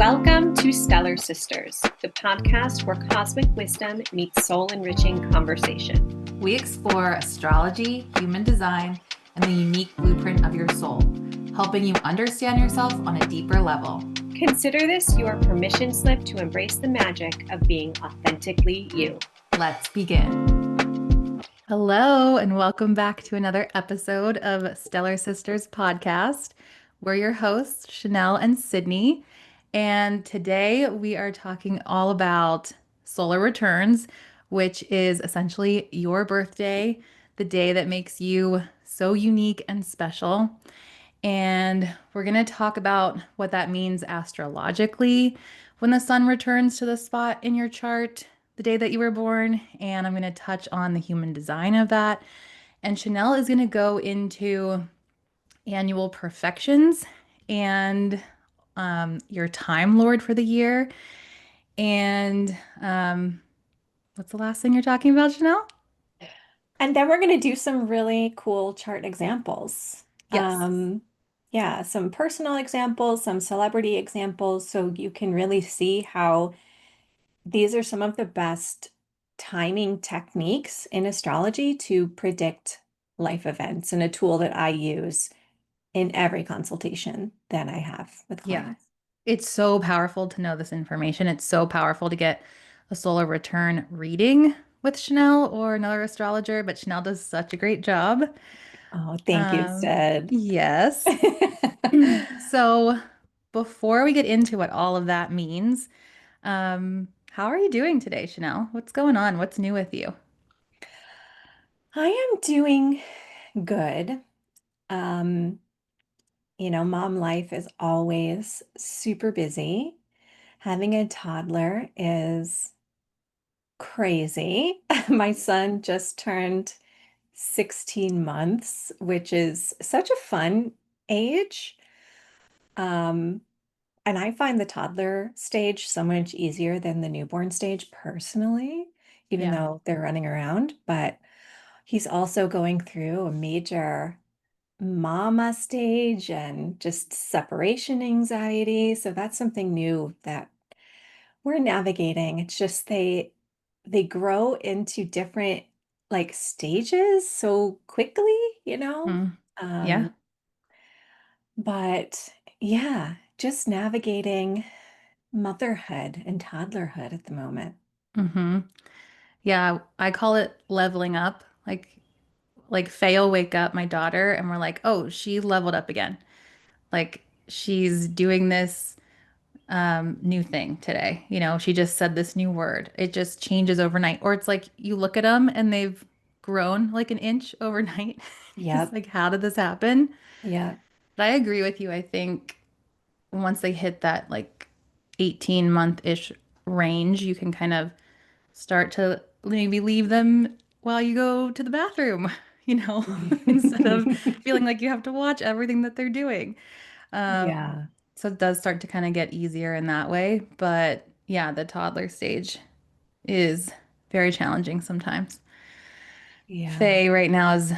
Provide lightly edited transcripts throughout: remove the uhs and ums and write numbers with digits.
Welcome to Stellar Sisters, the podcast where cosmic wisdom meets soul-enriching conversation. We explore astrology, human design, and the unique blueprint of your soul, helping you understand yourself on a deeper level. Consider this your permission slip to embrace the magic of being authentically you. Let's begin. Hello, and welcome back to another episode of Stellar Sisters podcast. We're your hosts, Chanel and Sydney. And today we are talking all about solar returns, which is essentially your birthday, the day that makes you so unique and special. And we're going to talk about what that means astrologically when the sun returns to the spot in your chart the day that you were born. And I'm going to touch on the human design of that. And Chanel is going to go into annual perfections and your Time Lord for the year. And what's the last thing you're talking about, Chanel? And then we're going to do some really cool chart examples. Yes. Yeah, some personal examples, some celebrity examples, so you can really see how these are some of the best timing techniques in astrology to predict life events, and a tool that I use in every consultation that I have with Yeah. clients. It's so powerful to know this information. It's so powerful to get a solar return reading with Chanel or another astrologer, but Chanel does such a great job. Oh, thank you, Sid. Yes. So before we get into what all of that means, how are you doing today, Chanel? What's going on? What's new with you? I am doing good. Mom life is always super busy. Having a toddler is crazy. My son just turned 16 months, which is such a fun age. Um, and I find the toddler stage so much easier than the newborn stage personally, even Yeah. though they're running around. But he's also going through a major mama stage and just separation anxiety. So that's something new that we're navigating. It's just they grow into different like stages so quickly, you know? Mm. Yeah. Um, but yeah, just navigating motherhood and toddlerhood at the moment. Mm-hmm. Yeah, I call it leveling up. Like Faye will wake up, my daughter, and we're like, oh, she leveled up again. Like she's doing this new thing today. You know, she just said this new word. It just changes overnight. Or it's like you look at them and they've grown like an inch overnight. It's Yep. like, how did this happen? Yeah. But I agree with you. I think once they hit that like 18-month-ish range, you can kind of start to maybe leave them while you go to the bathroom, you know, instead of feeling like you have to watch everything that they're doing. Um, Yeah. so it does start to kind of get easier in that way. But yeah, the toddler stage is very challenging sometimes. Yeah. Faye right now is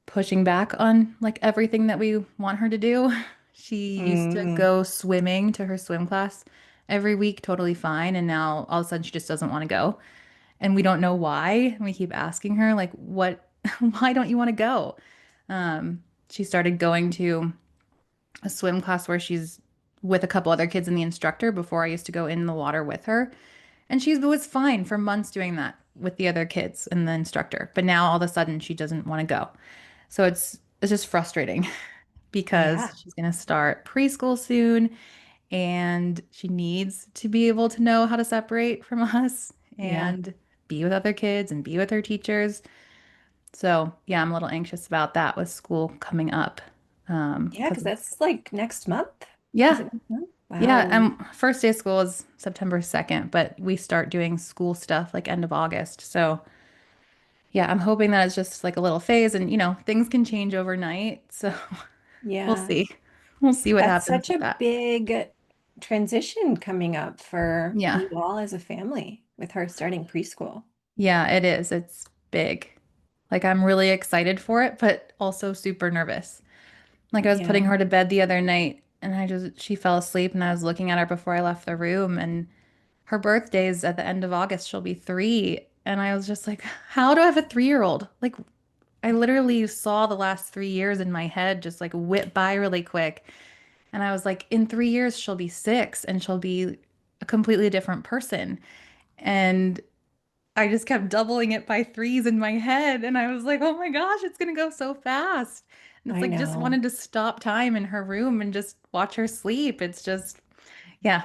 pushing back on like everything that we want her to do. She used to Mm, go swimming to her swim class every week, totally fine. And now all of a sudden she just doesn't want to go. And we don't know why. And we keep asking her, like, what, why don't you want to go? She started going to a swim class where she's with a couple other kids and the instructor before I used to go in the water with her. And she was fine for months doing that with the other kids and the instructor. But now all of a sudden she doesn't want to go. So it's just frustrating because yeah. she's going to start preschool soon and she needs to be able to know how to separate from us Yeah. and be with other kids and be with her teachers. So, yeah, I'm a little anxious about that with school coming up. Yeah, because Because that's like next month. Is yeah, it next month? yeah, Wow. first day of school is September 2nd, but we start doing school stuff like end of August. So, yeah, I'm hoping that it's just like a little phase and, things can change overnight. So, we'll Yeah. see. We'll see what That's happens such with a that. big transition coming up for Yeah. you all as a family with her starting preschool. Yeah, it is. It's big. Like I'm really excited for it, but also super nervous. Like I was putting Yeah. her to bed the other night and she fell asleep, and I was looking at her before I left the room, and her birthday's at the end of August. She'll be 3. And I was just like, how do I have a 3-year-old? Like, I literally saw the last 3 years in my head just like whip by really quick. And I was like, in 3 years, she'll be 6 and she'll be a completely different person. And I just kept doubling it by threes in my head. And I was like, oh my gosh, it's going to go so fast. And it's I like, just know. wanted to stop time in her room and just watch her sleep. It's just, yeah,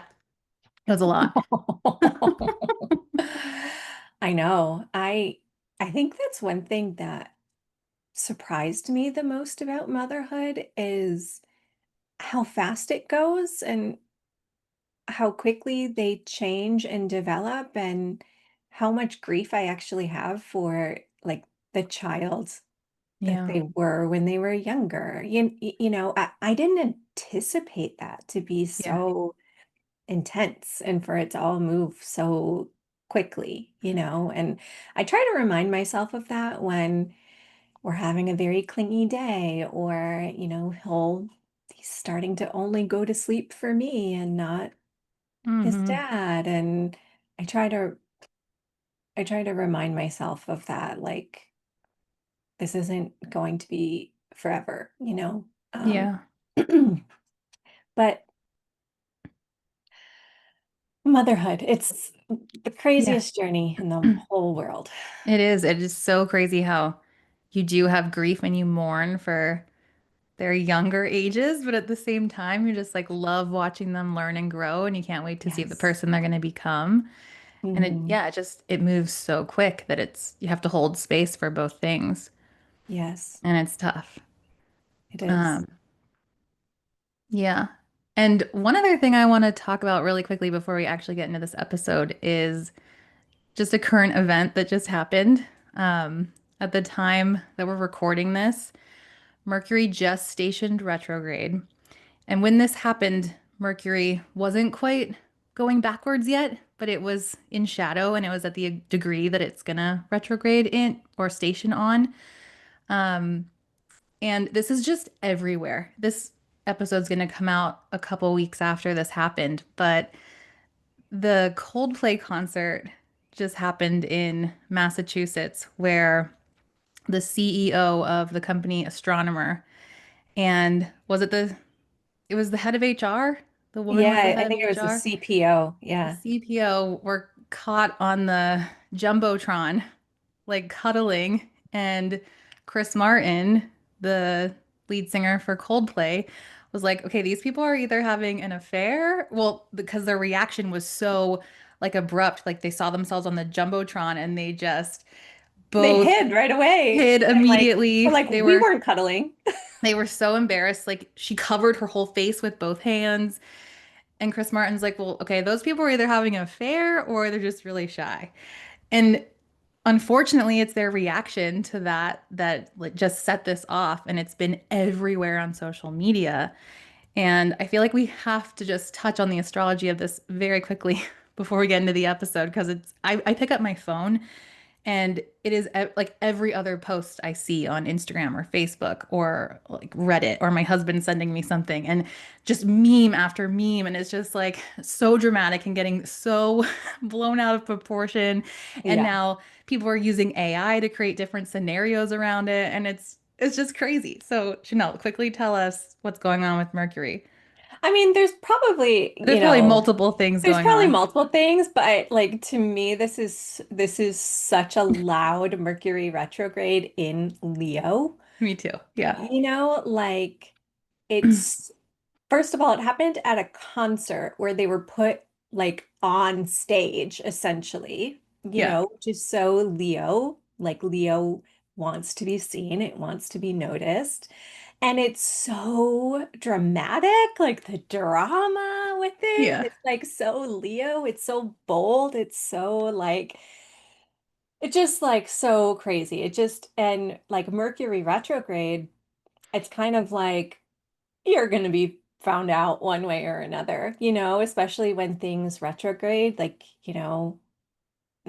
it was a lot. I know. I think that's one thing that surprised me the most about motherhood is how fast it goes and how quickly they change and develop and how much grief I actually have for like the child that Yeah. they were when they were younger. I didn't anticipate that to be Yeah. so intense and for it to all move so quickly, and I try to remind myself of that when we're having a very clingy day or, he's starting to only go to sleep for me and not his Hmm. dad. And I try to I try to remind myself of that, like this isn't going to be forever, Yeah. but motherhood, it's the Yeah. craziest journey in the whole world. It is. It is so crazy how you do have grief and you mourn for their younger ages, but at the same time, you just like love watching them learn and grow, and you can't wait to see the Yes. person they're going to become. And Hmm. it moves so quick that you have to hold space for both things, Yes, and it's tough. it is. Um, yeah. And one other thing I want to talk about really quickly before we actually get into this episode is just a current event that just happened. At the time that we're recording this, Mercury just stationed retrograde. And when this happened, Mercury wasn't quite going backwards yet, but it was in shadow and it was at the degree that it's gonna retrograde in or station on. Um, and this is just everywhere. This episode's gonna come out a couple weeks after this happened, but the Coldplay concert just happened in Massachusetts where the CEO of the company Astronomer and it was the head of HR? The woman was the Yeah, head I of think it was a HR. CPO. The Yeah. CPO were caught on the Jumbotron, like cuddling, and Chris Martin, the lead singer for Coldplay, was like, okay, these people are either having an affair, well, because their reaction was so like abrupt, like they saw themselves on the Jumbotron and they just They both hid right away. hid And we're immediately. like, we weren't cuddling. They were so embarrassed. Like she covered her whole face with both hands. And Chris Martin's like, well, okay, those people are either having an affair or they're just really shy. And unfortunately, it's their reaction to that like, just set this off. And it's been everywhere on social media. And I feel like we have to just touch on the astrology of this very quickly before we get into the episode because I pick up my phone and it is like every other post I see on Instagram or Facebook or like Reddit or my husband sending me something and just meme after meme. And it's just like so dramatic and getting so blown out of proportion. And Yeah. now people are using AI to create different scenarios around it. And it's just crazy. So Chanel, quickly tell us what's going on with Mercury. I mean, there's probably, There's probably multiple things there's going probably on. multiple things, but like to me, this is such a loud Mercury retrograde in Leo. Me too. Yeah. Like it's first of all, it happened at a concert where they were put like on stage, essentially, Yeah. which is so Leo. Like Leo wants to be seen, it wants to be noticed. And it's so dramatic, like the drama with it. Yeah. It's like so Leo, it's so bold, it's so like, it's just like so crazy. And like Mercury retrograde, it's kind of like, you're going to be found out one way or another, especially when things retrograde, like,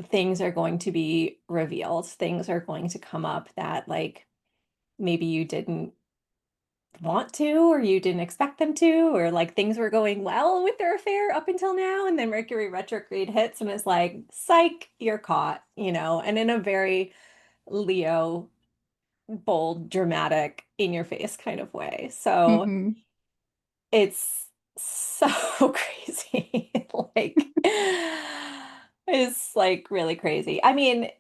things are going to be revealed. Things are going to come up that like maybe you didn't want to, or you didn't expect them to, or like things were going well with their affair up until now, and then Mercury retrograde hits and it's like, psych, you're caught, and in a very Leo, bold, dramatic, in your face kind of way. So Hmm. it's so crazy. Like, it's like really crazy. I mean,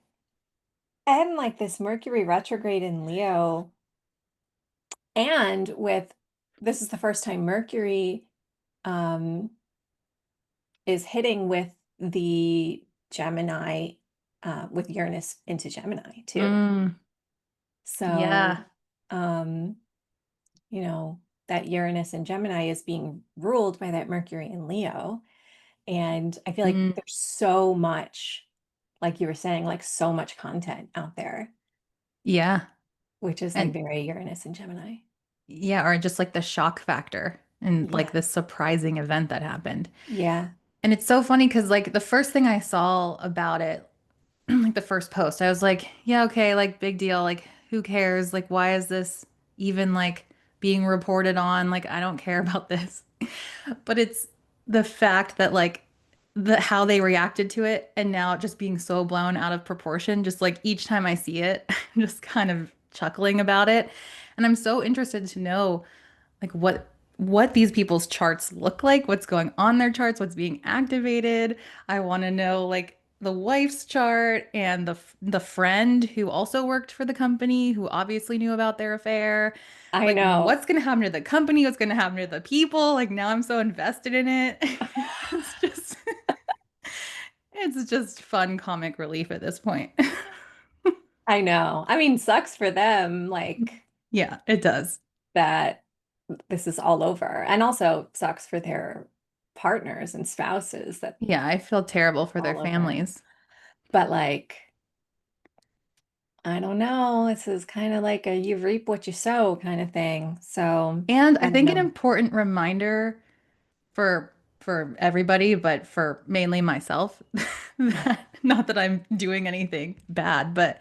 and like this Mercury retrograde in Leo, and with this is the first time Mercury um is hitting with the Gemini, with Uranus into Gemini too. Mm, yeah. So, um, you know, that Uranus in Gemini is being ruled by that Mercury in Leo. And I feel like Mm, there's so much, like you were saying, like so much content out there, yeah. which is like And very Uranus and Gemini. yeah, or just like the shock factor and like Yeah. this surprising event that happened. Yeah. And it's so funny because like the first thing I saw about it, like the first post, I was like, yeah, okay, like big deal. Like, who cares? Like, why is this even like being reported on? Like, I don't care about this. But it's the fact that like how they reacted to it and now it just being so blown out of proportion, just like each time I see it, I'm just kind of chuckling about it. And I'm so interested to know like what these people's charts look like, what's going on their charts, what's being activated. I want to know like the wife's chart and the friend who also worked for the company who obviously knew about their affair. I Like know. what's going to happen to the company, what's going to happen to the people? Like now I'm so invested in it. It's just it's just fun comic relief at this point. I know. I mean, sucks for them, like Yeah, it does. that this is all over. And also sucks for their partners and spouses that Yeah, I feel terrible for their all over. families. But like, I don't know. This is kind of like a you reap what you sow kind of thing. So And I I don't think an know. important reminder for everybody, but for mainly myself, that, not that I'm doing anything bad, but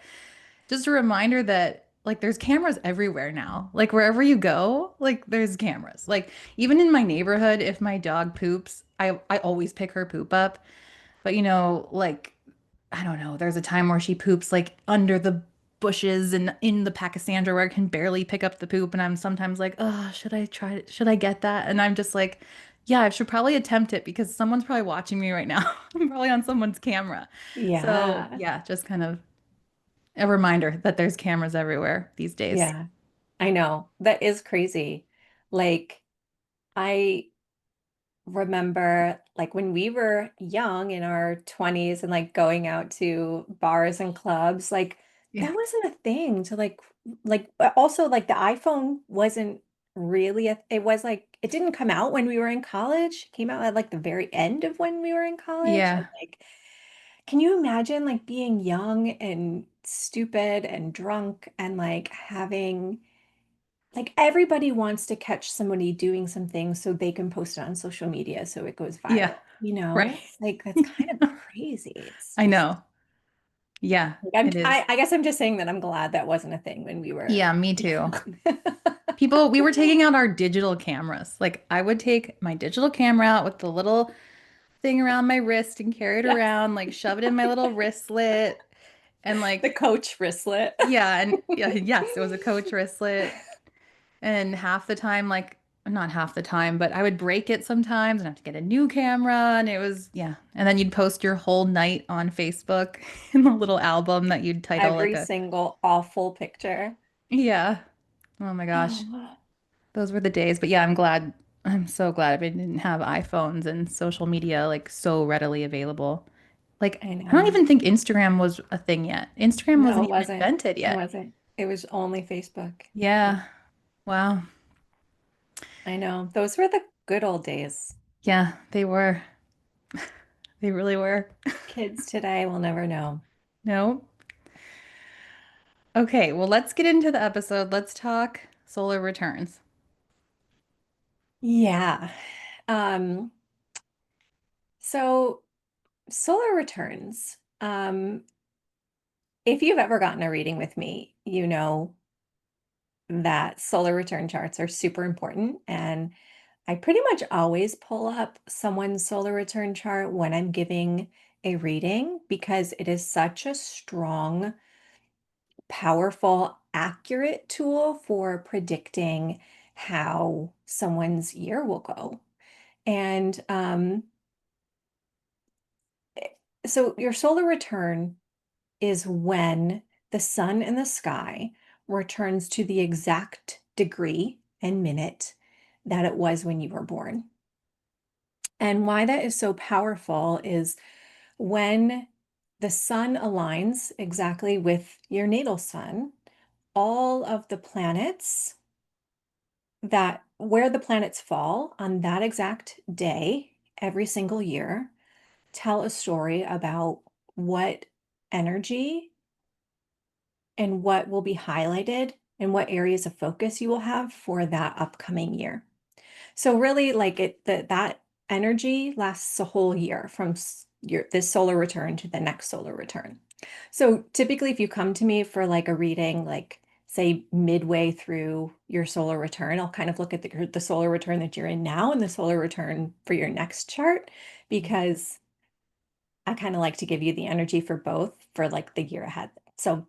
just a reminder that like there's cameras everywhere now. Like wherever you go, like there's cameras. Like even in my neighborhood, if my dog poops, I always pick her poop up. But like I don't know, there's a time where she poops like under the bushes and in the Pachysandra where I can barely pick up the poop and I'm sometimes like, "Oh, should I try it? Should I get that?" And I'm just like, "Yeah, I should probably attempt it because someone's probably watching me right now. I'm probably on someone's camera." So, Yeah. yeah, just kind of a reminder that there's cameras everywhere these days. Yeah. I know. That is crazy. Like, I remember like when we were young in our 20s and like going out to bars and clubs, like Yeah. that wasn't a thing to but also like the iPhone wasn't really it was like it didn't come out when we were in college. It came out at like the very end of when we were in college. And Yeah. like, can you imagine like being young and stupid and drunk and like having like everybody wants to catch somebody doing something so they can post it on social media so it goes Yeah. viral, Right. Like that's kind of crazy. It's I just know. Yeah, like, it is. I guess I'm just saying that I'm glad that wasn't a thing when we were Yeah, me too. young. People, we were taking out our digital cameras. Like I would take my digital camera out with the little thing around my wrist and carry it Yes. around, like shove it in my little wristlet and The like Coach wristlet. yeah, and yeah, yes, it was a Coach wristlet. And half the time, like not half the time, but I would break it sometimes and have to get a new camera. And it was, yeah. And then you'd post your whole night on Facebook in the little album that you'd title like Every a, single awful picture. yeah. Oh my gosh. Those were the days. But yeah, I'm so glad I didn't have iPhones and social media like so readily available. Like, I I don't know. even think Instagram was a thing yet. Instagram No, wasn't it even wasn't. invented It yet. wasn't. It was only Facebook. Yeah. Wow. I know. Those were the good old days. Yeah, they were. They really were. Kids today will never know. No. Okay, well, let's get into the episode. Let's talk solar returns. Yeah. Um, so solar returns. If you've ever gotten a reading with me, you know that solar return charts are super important. And I pretty much always pull up someone's solar return chart when I'm giving a reading because it is such a strong, powerful, accurate tool for predicting how someone's year will go. And so your solar return is when the sun in the sky returns to the exact degree and minute that it was when you were born. And why that is so powerful is when the sun aligns exactly with your natal sun, all of the planets that where the planets fall on that exact day every single year tell a story about what energy and what will be highlighted and what areas of focus you will have for that upcoming year. So really like that energy lasts a whole year from this solar return to the next solar return. So typically if you come to me for like a reading, like say midway through your solar return, I'll kind of look at the solar return that you're in now and the solar return for your next chart, because I kind of like to give you the energy for both for like the year ahead. So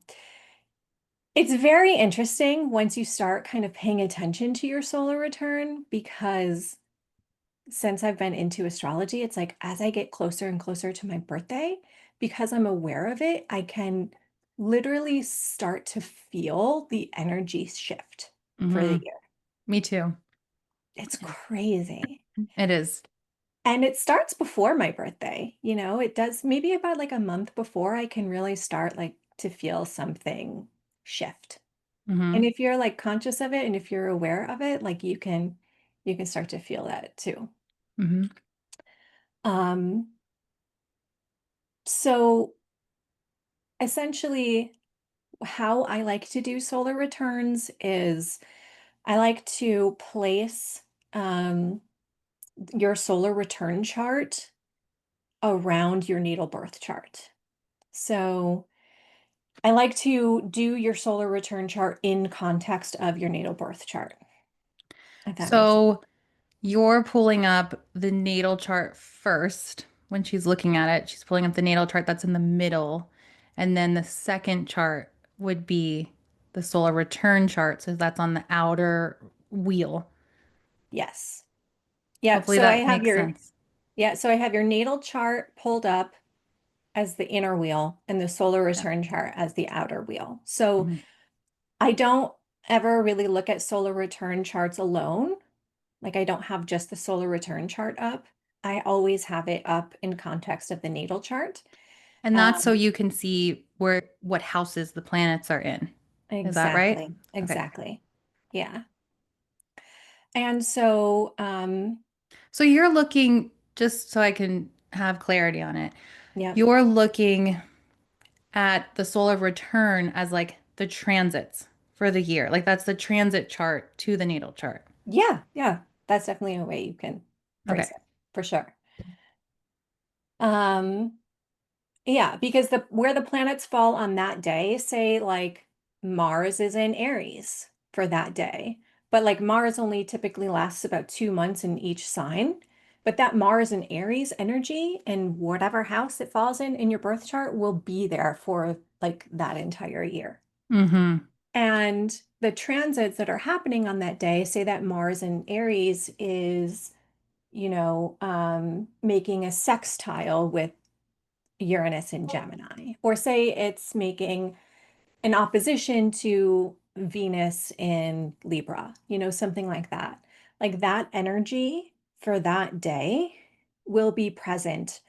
it's very interesting once you start kind of paying attention to your solar return, because since I've been into astrology, it's like as I get closer and closer to my birthday, because I'm aware of it, I can literally start to feel the energy shift for the Hmm. year. Me too. It's crazy. It is. And it starts before my birthday, it does maybe about like a month before I can really start like to feel something shift. And Hmm. if you're like conscious of it and if you're aware of it, like you can start to feel that too. Hmm. Um, so essentially how I like to do solar returns is I like to place um, your solar return chart around your natal birth chart. So I like to do your solar return chart in context of your natal birth chart, if that makes sense. So you're pulling up the natal chart first. When she's looking at it, she's pulling up the natal chart that's in the middle. And then the second chart would be the solar return chart. So that's on the outer wheel. Yes. Yep. Hopefully So I that have makes your sense. Yeah, so I have your natal chart pulled up as the inner wheel and the solar Yeah. return chart as the outer wheel. So Mhm. I don't ever really look at solar return charts alone. Like I don't have just the solar return chart up. I always have it up in context of the natal chart. And that's so Um, you can see what houses the planets are in. Is that right? exactly, Okay. exactly. Yeah. And so, So you're looking, just so I can have clarity on it, yeah, you're looking at the solar return as like the transits for the year. Like that's the transit chart to the natal chart. yeah, that's definitely a way you can phrase Okay. it for sure. Um, Yeah, because the where the planets fall on that day, say like Mars is in Aries for that day, but like Mars only typically lasts about 2 months in each sign. But that Mars and Aries energy and whatever house it falls in your birth chart will be there for like that entire year. Mm-hmm. And the transits that are happening on that day, say that Mars in Aries is, making a sextile with Uranus in Gemini, or say it's making an opposition to Venus in Libra, something like that. Like that energy for that day will be present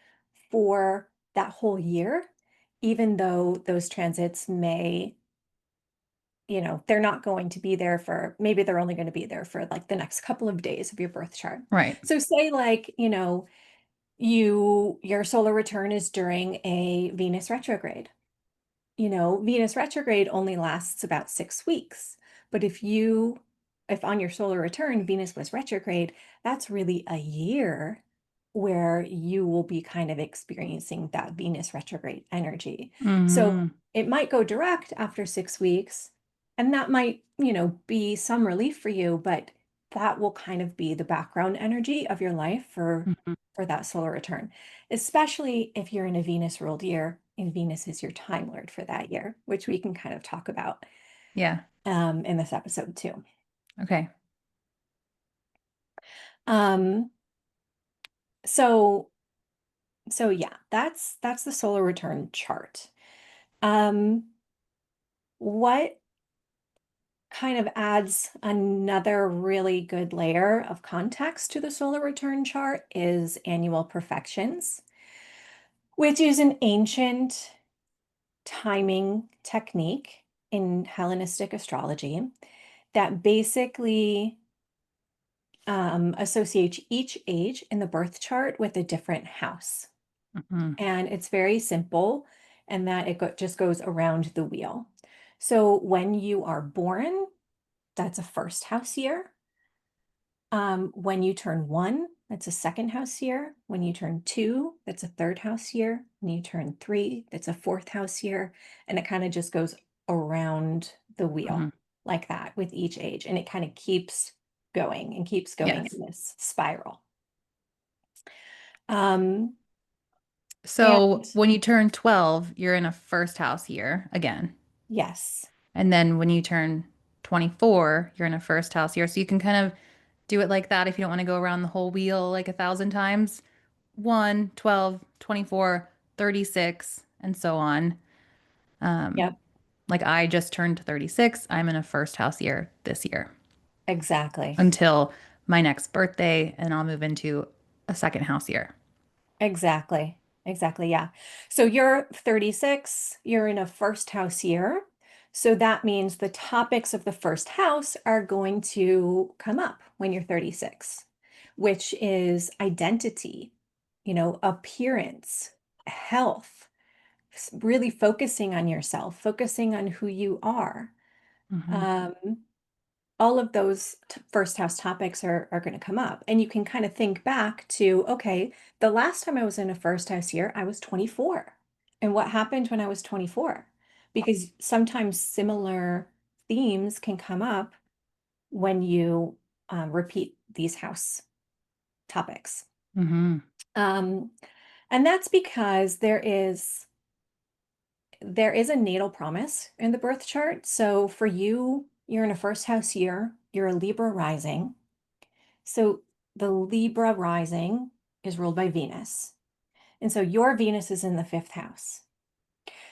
for that whole year, even though those transits may, they're not going to be there for, maybe they're only going to be there for like the next couple of days of your birth chart. Right. So say like, your solar return is during a Venus retrograde. Venus retrograde only lasts about 6 weeks. But if on your solar return, Venus was retrograde, that's really a year where you will be kind of experiencing that Venus retrograde energy. So Mm-hmm. it might go direct after 6 weeks, And that might, be some relief for you, but that will kind of be the background energy of your life Mhm. for that solar return, especially if you're in a Venus ruled year and Venus is your time lord for that year, which we can kind of talk about Yeah. in this episode too. Okay. Um, so yeah, that's the solar return chart. Um, what kind of adds another really good layer of context to the solar return chart is annual perfections, which is an ancient timing technique in Hellenistic astrology that basically associates each age in the birth chart with a different house. Mhm. And it's very simple, and that just goes around the wheel. So when you are born, that's a first house year. When you turn 1, that's a second house year. When you turn 2, that's a third house year. When you turn 3, that's a fourth house year. And it kind of just goes around the wheel Mhm. like that with each age. And it kind of keeps going and keeps going Yes. in this spiral. Um, So and when you turn 12, you're in a first house year again. yes, And then when you turn 24, you're in a first house year. So you can kind of do it like that if you don't want to go around the whole wheel like 1,000 times. 1, 12, 24, 36, and so on. Um, yep, like I just turned 36. I'm in a first house year this year exactly. until my next birthday, and I'll move into a second house year. Exactly. Exactly. Yeah. So you're 36, you're in a first house year. So that means the topics of the first house are going to come up when you're 36, which is identity, appearance, health, really focusing on yourself, focusing on who you are. Hmm. Um, all of those first house topics are going to come up. And you can kind of think back to, okay, the last time I was in a first house year, I was 24. And what happened when I was 24? Because sometimes similar themes can come up when you repeat these house topics. Hmm. Um, and that's because there is a natal promise in the birth chart. So for you, you're in a first house year, you're a Libra rising. So the Libra rising is ruled by Venus. And so your Venus is in the fifth house.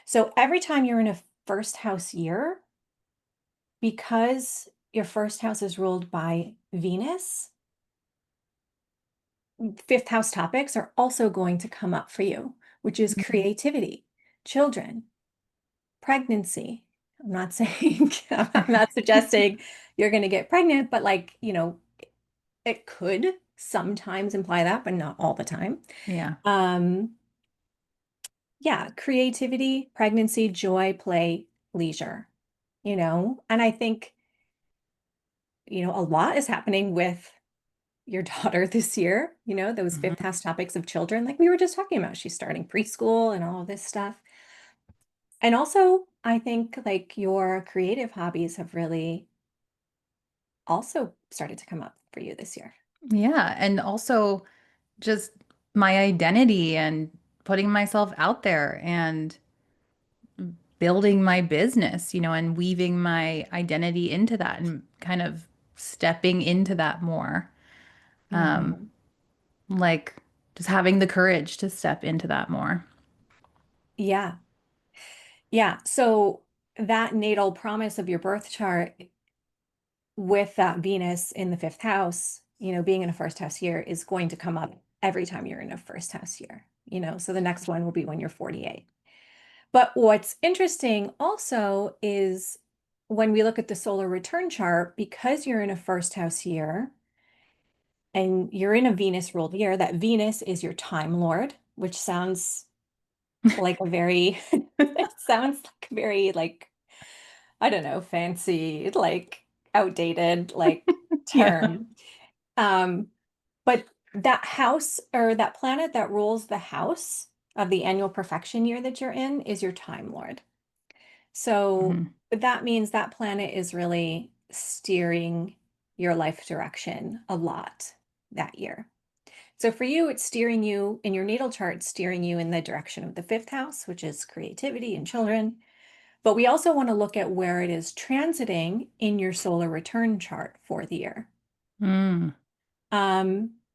So every time you're in a first house year, because your first house is ruled by Venus, fifth house topics are also going to come up for you, which is creativity, children, pregnancy. I'm not saying, I'm not suggesting you're going to get pregnant, but it could sometimes imply that, but not all the time. Yeah. Um, yeah, creativity, pregnancy, joy, play, leisure, and I think, a lot is happening with your daughter this year, those fifth Hmm. house topics of children, like we were just talking about. She's starting preschool and all of this stuff. And also, I think like your creative hobbies have really also started to come up for you this year. Yeah. And also just my identity and putting myself out there and building my business, and weaving my identity into that and kind of stepping into that more. Um, Mhm. like just having the courage to step into that more. Yeah. Yeah. So that natal promise of your birth chart with that Venus in the fifth house, being in a first house year is going to come up every time you're in a first house year, so the next one will be when you're 48. But what's interesting also is when we look at the solar return chart, because you're in a first house year and you're in a Venus ruled year, that Venus is your time lord, which sounds like a very, it sounds like very like I don't know, fancy, like outdated, like Yeah. term. Um, but that house or that planet that rules the house of the annual perfection year that you're in is your time lord. So Hmm. that means that planet is really steering your life direction a lot that year. So for you, it's steering you in your natal chart, steering you in the direction of the fifth house, which is creativity and children. But we also want to look at where it is transiting in your solar return chart for the year. Mm,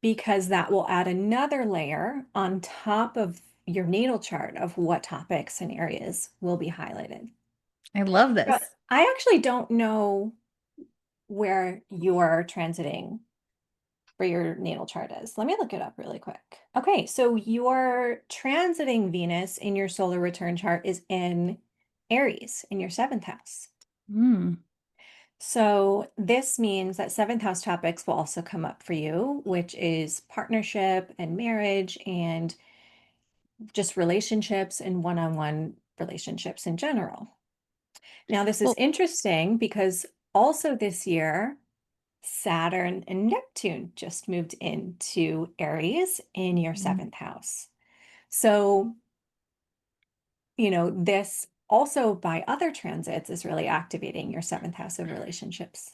Because that will add another layer on top of your natal chart of what topics and areas will be highlighted. I love But this. I actually don't know where your transiting for your natal chart is. Let me look it up really quick. Okay, so your transiting Venus in your solar return chart is in Aries in your seventh house. Mm. So this means that seventh house topics will also come up for you, which is partnership and marriage and just relationships and one-on-one relationships in general. Now, this is Well, interesting because also this year, Saturn and Neptune just moved into Aries in your mm, seventh house. So, this also by other transits is really activating your seventh house of relationships.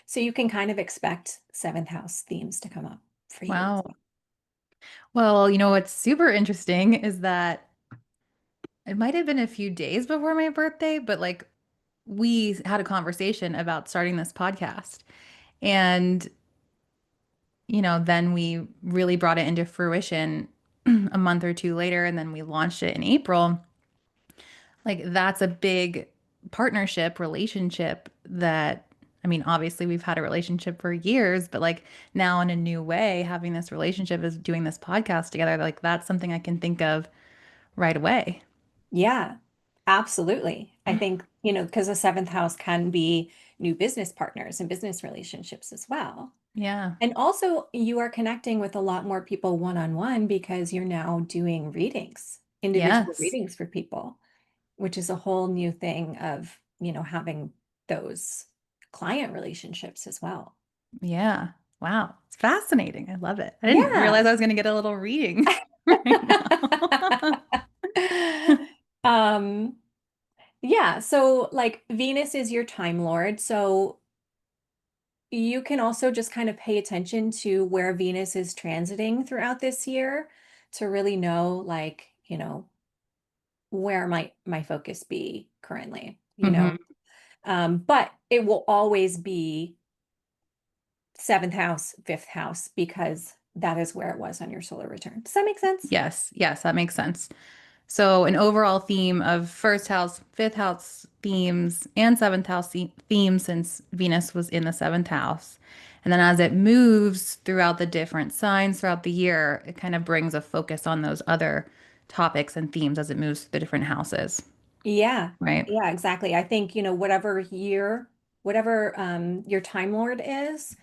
So you can kind of expect seventh house themes to come up for you as wow. well. Well, what's super interesting is that it might have been a few days before my birthday, but like we had a conversation about starting this podcast. And, then we really brought it into fruition a month or two later, and then we launched it in April. Like that's a big partnership relationship that, I mean, obviously we've had a relationship for years, but like now in a new way, having this relationship is doing this podcast together. Like that's something I can think of right away. Yeah, absolutely. I think, because the seventh house can be new business partners and business relationships as well. Yeah. And also, you are connecting with a lot more people one-on-one because you're now doing readings, individual Yes. readings for people, which is a whole new thing of, having those client relationships as well. Yeah. Wow. It's fascinating. I love it. I didn't realize Yeah. I was going to get a little reading right now. Um, yeah, so like Venus is your time lord, so you can also just kind of pay attention to where Venus is transiting throughout this year to really know like, where might my focus be currently. Hmm. But it will always be seventh house, fifth house, because that is where it was on your solar return. Does that make sense? Yes. Yes. That makes sense. So, an overall theme of first house, fifth house themes, and seventh house themes since Venus was in the seventh house. And then as it moves throughout the different signs throughout the year, it kind of brings a focus on those other topics and themes as it moves through the different houses, Yeah. right? Yeah, exactly. I think, whatever year, whatever your time lord is,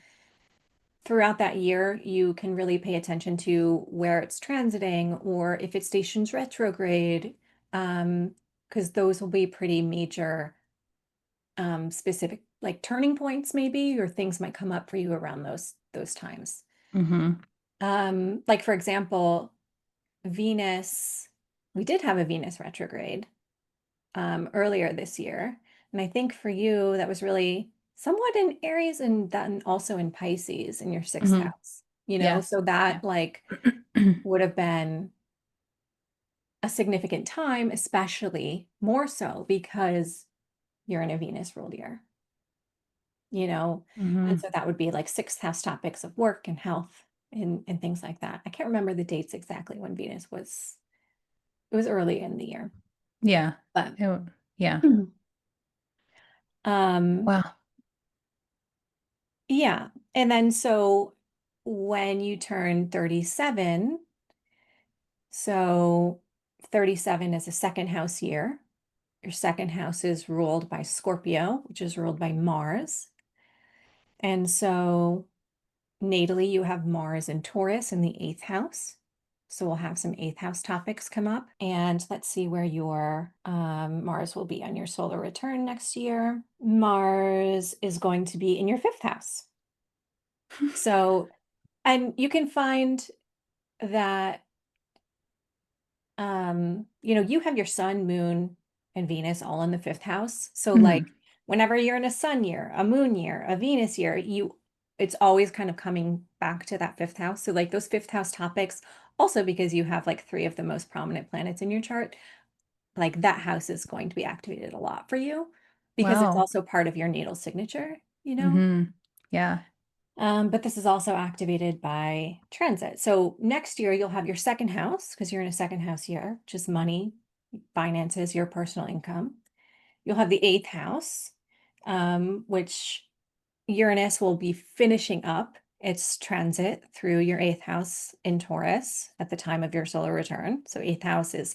throughout that year, you can really pay attention to where it's transiting or if it stations retrograde, because those will be pretty major, specific like turning points maybe, or things might come up for you around those times. Hmm. Like for example, Venus, we did have a Venus retrograde earlier this year. And I think for you, that was really somewhat in Aries and then also in Pisces in your sixth Hmm. house, Yes. so Yeah. that like would have been a significant time, especially more so because you're in a Venus ruled year, you know, and Hmm. so that would be like sixth house topics of work and health and things like that. I can't remember the dates exactly when Venus was, it was early in the year, Yeah. but Yeah. um Wow. yeah. And then so when you turn 37, so 37 is a second house year. Your second house is ruled by Scorpio, which is ruled by Mars. And so natally, you have Mars and Taurus in the eighth house. So we'll have some eighth house topics come up. And let's see where your Mars will be on your solar return next year. Mars is going to be in your fifth house. So, and you can find that, you have your sun, moon, and Venus all in the fifth house. So like Mhm. whenever you're in a sun year, a moon year, a Venus year, it's always kind of coming back to that fifth house. So like those fifth house topics, also because you have like three of the most prominent planets in your chart, like that house is going to be activated a lot for you because it's Wow. also part of your natal signature, you know? Yeah. But this is also activated by transit. So next year you'll have your second house because you're in a second house year, which is money, finances, your personal income. You'll have the eighth house, which Uranus will be finishing up its transit through your eighth house in Taurus at the time of your solar return. So eighth house is,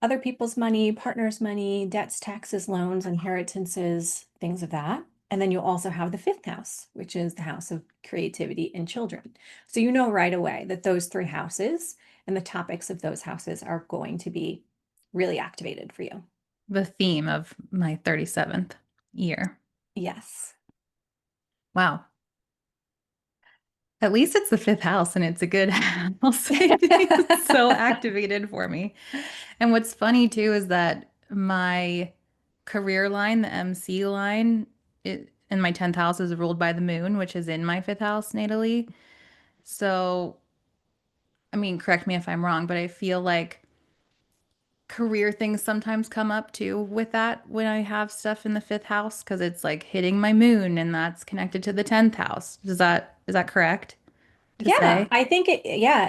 other people's money, partners' money, debts, taxes, loans, inheritances, things of that. And then you'll also have the fifth house, which is the house of creativity and children. So you know right away that those three houses and the topics of those houses are going to be really activated for you. The theme of my 37th year. Yes. Wow. At least it's the fifth house and it's a good house. It's so activated for me. And what's funny too is that my career line, the MC line, in my 10th house is ruled by the moon, which is in my fifth house natally. So, I mean, correct me if I'm wrong, but I feel like career things sometimes come up too with that when I have stuff in the fifth house because it's like hitting my moon and that's connected to the 10th house. Is that correct to Yeah, say?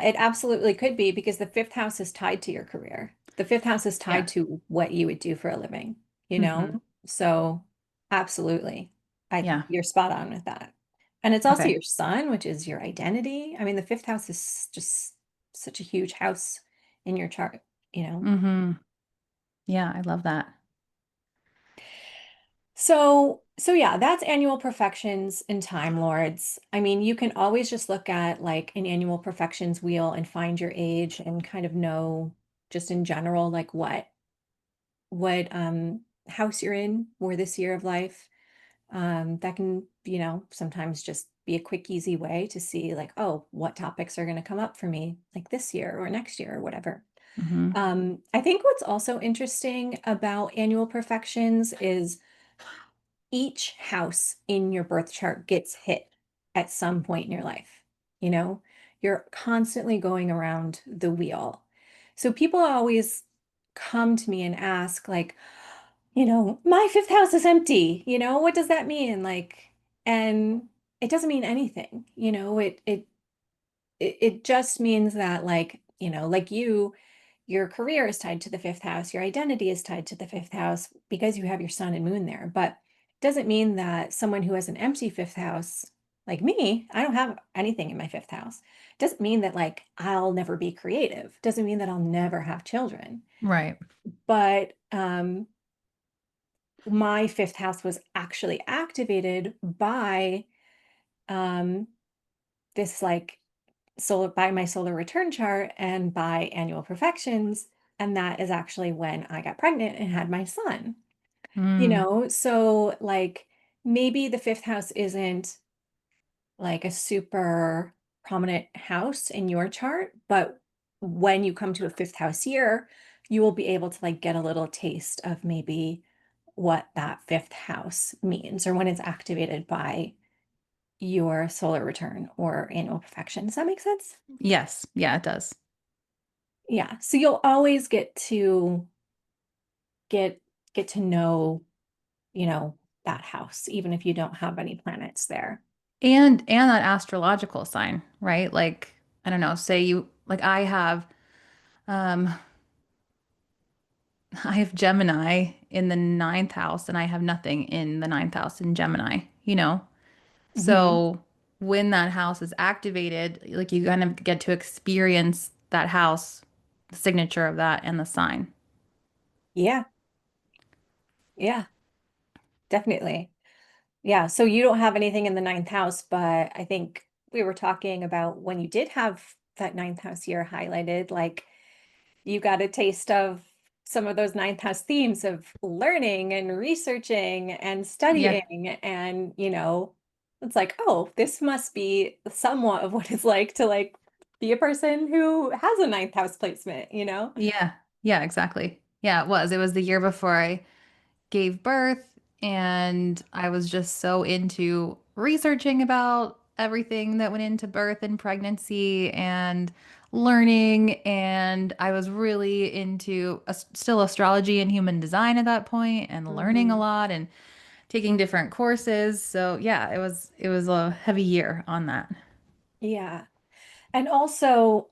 it absolutely could be because the fifth house is tied to your career. The fifth house is Yeah. tied to what you would do for a living, you Hmm. know? So absolutely. Yeah. You're spot on with that. And it's also Okay. your sun, which is your identity. I mean, the fifth house is just such a huge house in your chart, you know? Hmm. Yeah, I love that. So yeah, that's annual perfections and time lords. I mean, you can always just look at like an annual perfections wheel and find your age and kind of know just in general like what house you're in for this year of life. That can, sometimes just be a quick, easy way to see like, oh, what topics are going to come up for me like this year or next year or whatever. Hmm. I think what's also interesting about annual perfections is each house in your birth chart gets hit at some point in your life. You know, you're constantly going around the wheel. So people always come to me and ask, like, my fifth house is empty. What does that mean? Like, and it doesn't mean anything. It just means that, like, like your career is tied to the fifth house, your identity is tied to the fifth house because you have your sun and moon there. But it doesn't mean that someone who has an empty fifth house, like me, I don't have anything in my fifth house. It doesn't mean that like I'll never be creative. It doesn't mean that I'll never have children. Right. But my fifth house was actually activated by um, this like by my solar return chart and by annual perfections. And that is actually when I got pregnant and had my son. Mm. So like maybe the fifth house isn't like a super prominent house in your chart, but when you come to a fifth house year, you will be able to like get a little taste of maybe what that fifth house means or when it's activated by your solar return or annual perfection. Does that make sense? Yes. Yeah, it does. Yeah. So you'll always get get to know, you know, that house, even if you don't have any planets there. And that astrological sign, right? Like, I don't know, say you like um I have Gemini in the ninth house and I have nothing in the ninth house in Gemini, you know? Hmm. So when that house is activated, like you kind of get to experience that house, the signature of that and the sign. Yeah. Yeah, definitely. Yeah. So you don't have anything in the ninth house, but I think we were talking about when you did have that ninth house year highlighted, like you got a taste of some of those ninth house themes of learning and researching and Yeah. studying. And, it's like, oh, this must be somewhat of what it's like to like be a person who has a ninth house placement, you know? Yeah. Yeah, exactly. Yeah, it was. It was the year before I gave birth, and I was just so into researching about everything that went into birth and pregnancy and learning. And I was really into still astrology and human design at that point and learning a Hmm. lot and taking different courses. So yeah, it was a heavy year on that. Yeah. And also,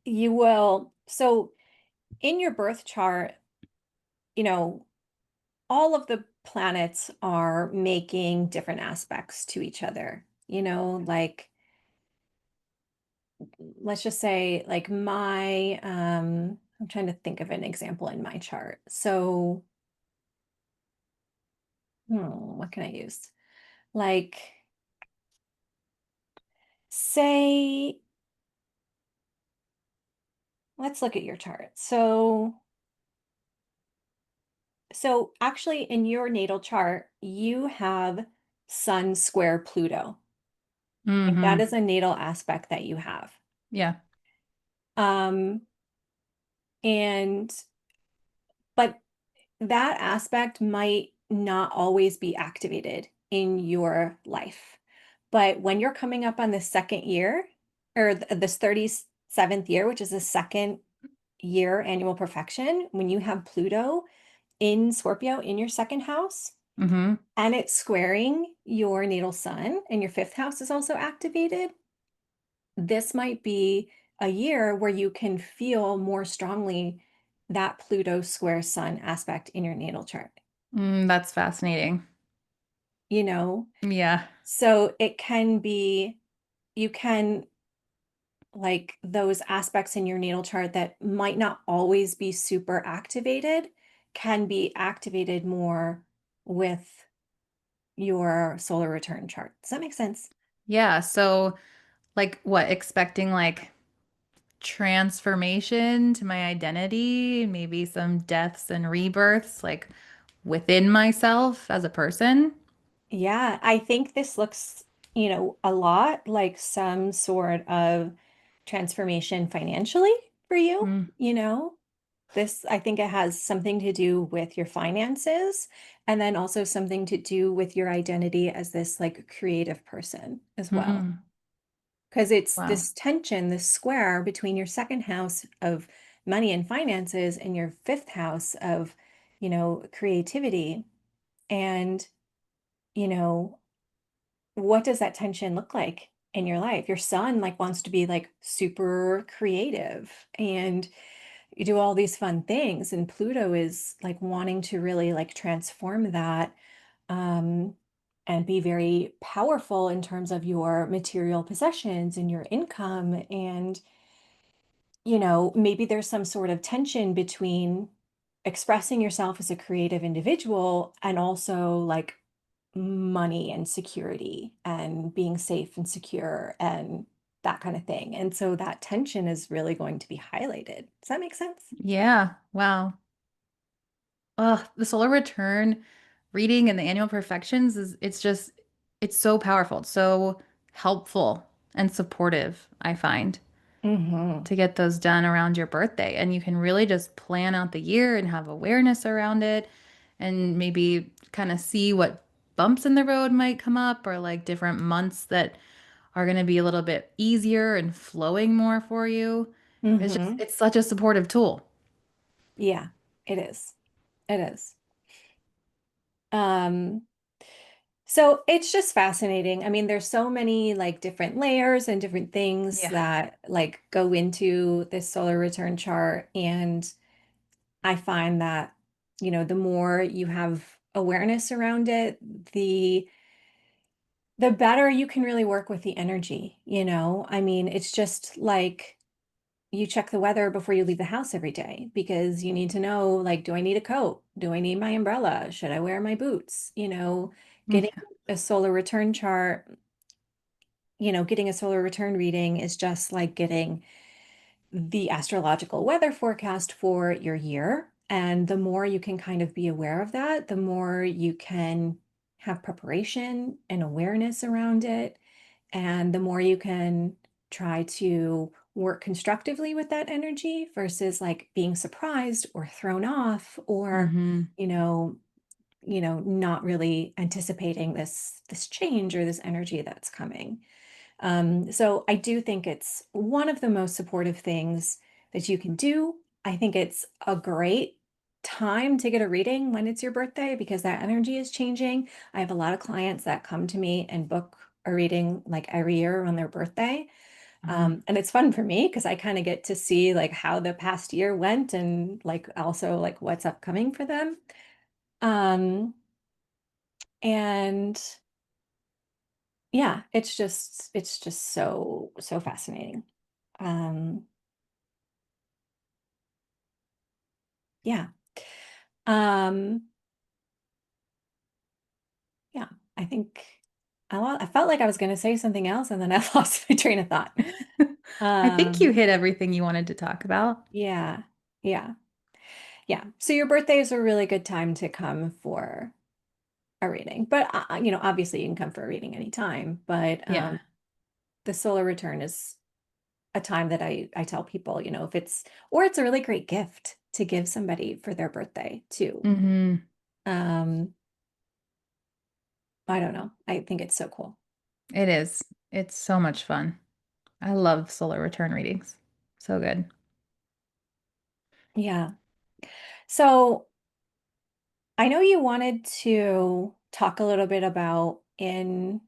you will, so in your birth chart, you know, all of the planets are making different aspects to each other. Like let's just say like I'm trying to think of an example in my chart. So, what can I use? Like say let's look at your chart. So actually in your natal chart, you have Sun square Pluto. Like that Hmm. is a natal aspect that you have. Yeah. Um, and but that aspect might not always be activated in your life. But when you're coming up on the second year, or this 37th year, which is the second year annual perfection, when you have Pluto in Scorpio in your second house, Hmm. and it's squaring your natal sun, and your fifth house is also activated, this might be a year where you can feel more strongly that Pluto square sun aspect in your natal chart, That's fascinating. you know? Yeah. So it can be, you can like those aspects in your natal chart that might not always be super activated can be activated more with your solar return chart. Does that make sense? Yeah. So, like, what, expecting like transformation to my identity, maybe some deaths and rebirths, like within myself as a person? Yeah, I think this looks, a lot like some sort of transformation financially for you, Mm, you know? This, I think it has something to do with your finances and then also something to do with your identity as this like creative person as well. mm, Because it's wow. this tension, this square between your second house of money and finances and your fifth house of, creativity. And, you know, what does that tension look like in your life? Your son like wants to be like super creative and you do all these fun things, and Pluto is like wanting to really like transform that, um and be very powerful in terms of your material possessions and your income. And maybe there's some sort of tension between expressing yourself as a creative individual and also like money and security and being safe and secure and that kind of thing. And so that tension is really going to be highlighted. Does that make sense? Yeah. Wow. The solar return reading and the annual perfections it's so powerful. It's so helpful and supportive, I find, Hmm. to get those done around your birthday. And you can really just plan out the year and have awareness around it and maybe kind of see what bumps in the road might come up or like different months that are going to be a little bit easier and flowing more for you. Hmm. It's such a supportive tool. Yeah, it is. It is. Um, so it's just fascinating. I mean, there's so many like different layers and different things Yeah. that like go into this solar return chart. And I find that, the more you have awareness around it, the better you can really work with the energy. I mean, it's just like you check the weather before you leave the house every day because you need to know, like, do I need a coat? Do I need my umbrella? Should I wear my boots? Getting Yeah. a solar return chart, getting a solar return reading is just like getting the astrological weather forecast for your year. And the more you can kind of be aware of that, the more you can have preparation and awareness around it. And the more you can try to work constructively with that energy versus like being surprised or thrown off or, Mm-hmm. you know, not really anticipating this change or this energy that's coming. So I do think it's one of the most supportive things that you can do. I think it's a great time to get a reading when it's your birthday because that energy is changing. I have a lot of clients that come to me and book a reading like every year on their birthday. Mm-hmm. And it's fun for me because I kind of get to see like how the past year went and like also like what's upcoming for them. Um, and yeah, it's just so fascinating. Um, yeah. Um, yeah, I think I felt like I was going to say something else and then I lost my train of thought. I think you Um, hit everything you wanted to talk about. yeah, yeah, yeah. So your birthday is a really good time to come for a reading, but obviously you can come for a reading anytime, but Yeah. the solar return is a time that I tell people, if it's a really great gift to give somebody for their birthday too. Mm-hmm. Um, I don't know. I think it's so cool. It is. It's so much fun. I love solar return readings. So good. Yeah. So I know you wanted to talk a little bit about in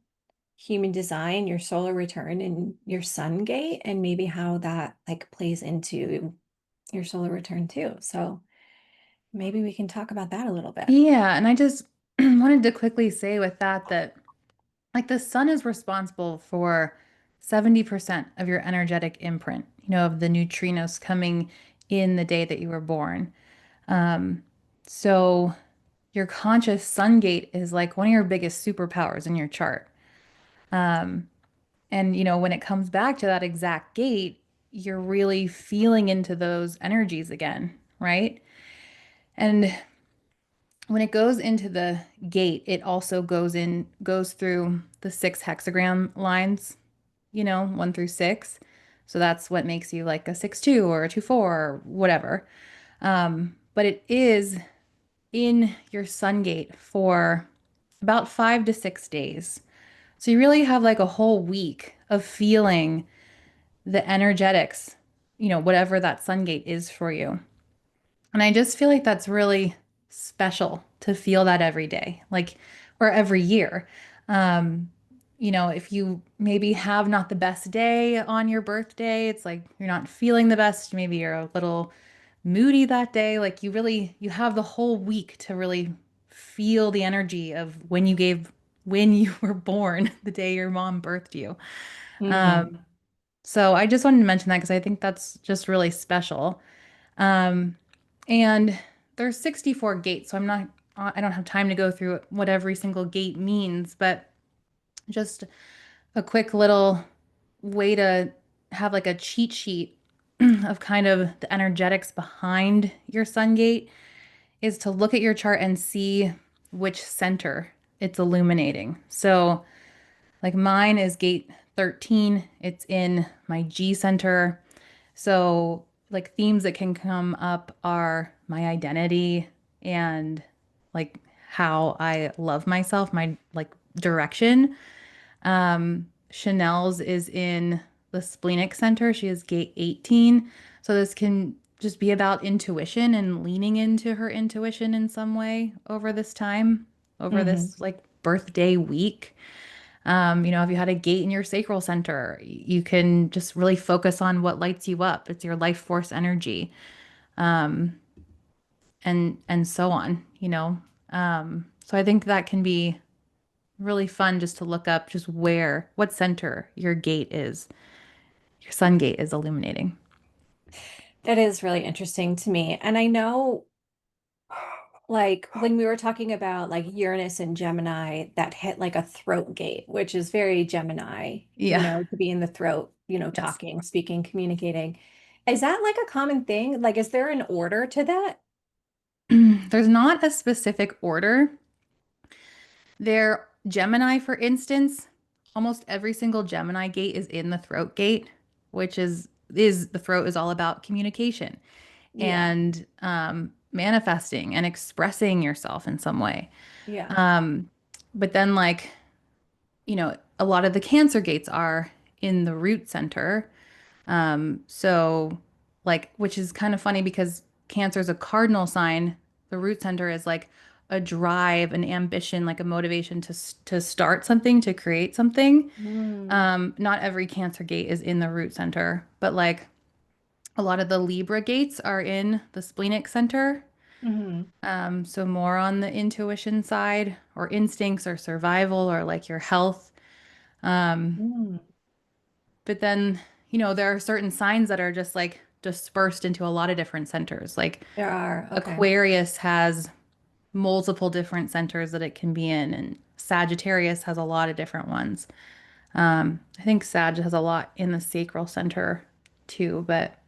human design, your solar return and your sun gate, and maybe how that like plays into your solar return too. So maybe we can talk about that a little bit. Yeah, and I just wanted to quickly say with that that like the sun is responsible for 70% of your energetic imprint, of the neutrinos coming in the day that you were born. Um, so your conscious sun gate is like one of your biggest superpowers in your chart. Um, and when it comes back to that exact gate, you're really feeling into those energies again, right? And when it goes into the gate, it also goes through the six hexagram lines, 1 through 6. So that's what makes you like a 6-2 or a 2-4 or whatever. But it is in your sun gate for about 5 to 6 days. So you really have like a whole week of feeling the energetics, whatever that sun gate is for you. And I just feel like that's really special to feel that every day, like, or every year. Um, if you maybe have not the best day on your birthday, it's like you're not feeling the best, maybe you're a little moody that day, like you have the whole week to really feel the energy of when you were born, the day your mom birthed you. Mm, Um, so I just wanted to mention that because I think that's just really special. Um, and there's 64 gates, so I don't have time to go through what every single gate means, but just a quick little way to have like a cheat sheet of kind of the energetics behind your sun gate is to look at your chart and see which center it's illuminating. So, like mine is gate 13, it's in my G center. So, like themes that can come up are my identity and like how I love myself, my like direction. Chanel's is in the splenic center. She is gate 18. So, this can just be about intuition and leaning into her intuition in some way over this time, over hmm this like birthday week. If you had a gate in your sacral center, you can just really focus on what lights you up. It's your life force energy, and so on. So I think that can be really fun just to look up just what center your sun gate is illuminating. That is really interesting to me. And I know, like, when we were talking about like Uranus and Gemini, that hit like a throat gate, which is very Gemini, Yeah. to be in the throat, Yes. talking, speaking, communicating. Is that like a common thing? Like, is there an order to that? There's not a specific order. Gemini, for instance, almost every single Gemini gate is in the throat gate, which is the throat is all about communication Yeah. and manifesting and expressing yourself in some way. Yeah. Um, but then, like, a lot of the cancer gates are in the root center. So, like, which is kind of funny because Cancer is a cardinal sign. The root center is like a drive, an ambition, like a motivation to start something, to create something. Mm. Not every Cancer gate is in the root center, but like a lot of the Libra gates are in the splenic center. Hmm. So more on the intuition side or instincts or survival or like your health. Um, Mm. but then, there are certain signs that are just like dispersed into a lot of different centers. Like There are. Okay. Aquarius has multiple different centers that it can be in, and Sagittarius has a lot of different ones. I think Sag has a lot in the sacral center too, but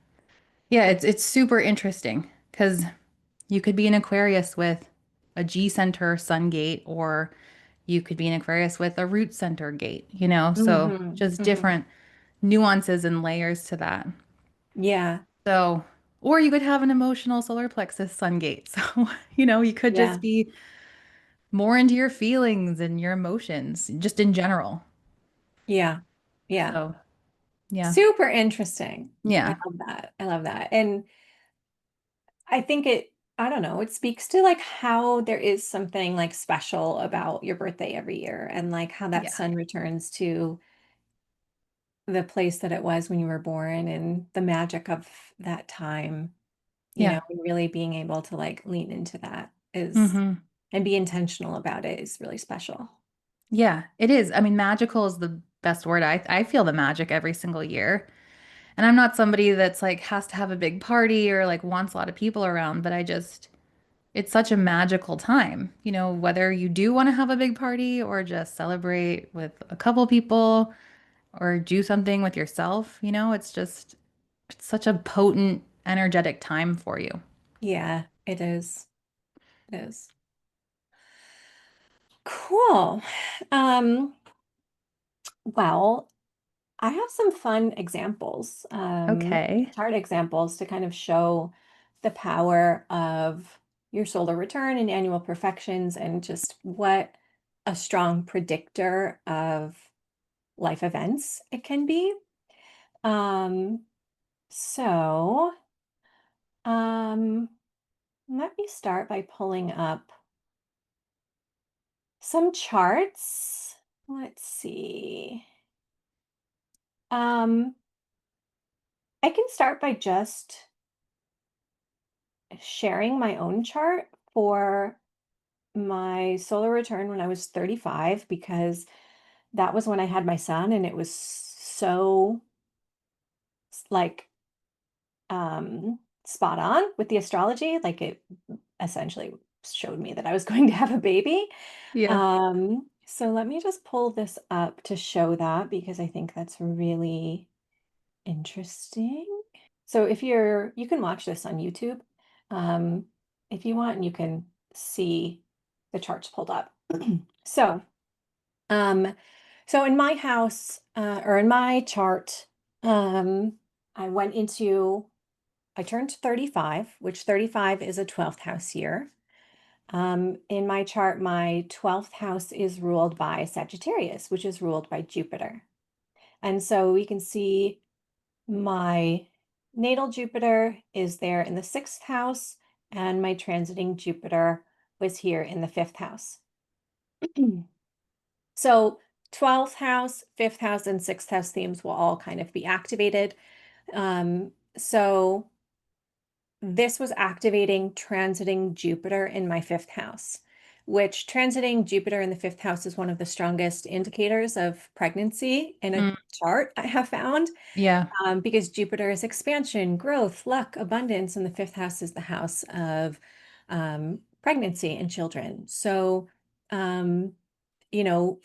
yeah, it's super interesting because you could be an Aquarius with a G center sun gate, or you could be an Aquarius with a root center gate, so Hmm. just Hmm. different nuances and layers to that. Yeah. So, or you could have an emotional solar plexus sun gate. So, you could just Yeah. be more into your feelings and your emotions, just in general. Yeah. Yeah. So, yeah. Super interesting. I Yeah. love that. I love that. And I think I don't know, it speaks to like how there is something like special about your birthday every year and like how that Yeah. sun returns to the place that it was when you were born and the magic of that time, Yeah. and really being able to like lean into that is Hmm. and be intentional about it is really special. Yeah, it is. I mean, magical is the best word. I feel the magic every single year. And I'm not somebody that's like has to have a big party or like wants a lot of people around, but it's such a magical time, whether you do want to have a big party or just celebrate with a couple people or do something with yourself, it's such a potent, energetic time for you. Yeah, it is. It is. Cool. Um, well, I have some fun examples, Okay. chart examples to kind of show the power of your solar return and annual perfections and just what a strong predictor of life events it can be. Um, so, um, let me start by pulling up some charts. Let's see. Um, I can start by just sharing my own chart for my solar return when I was 35 because that was when I had my son and it was so like spot on with the astrology. Like it essentially showed me that I was going to have a baby. Yeah. So let me just pull this up to show that because I think that's really interesting. So you can watch this on YouTube, um, if you want, and you can see the charts pulled up. So, um, so in my house, or in my chart, um, I went into, I turned 35, which 35 is a 12th house year. In my chart, my 12th house is ruled by Sagittarius, which is ruled by Jupiter. And so we can see my natal Jupiter is there in the 6th house, and my transiting Jupiter was here in the 5th house. So 12th house, 5th house, and 6th house themes will all kind of be activated. So this was activating transiting Jupiter in my 5th house, which transiting Jupiter in the 5th house is one of the strongest indicators of pregnancy in a Mm, chart I have found. yeah. Because Jupiter is expansion, growth, luck, abundance, and the 5th house is the house of pregnancy and children. So, um,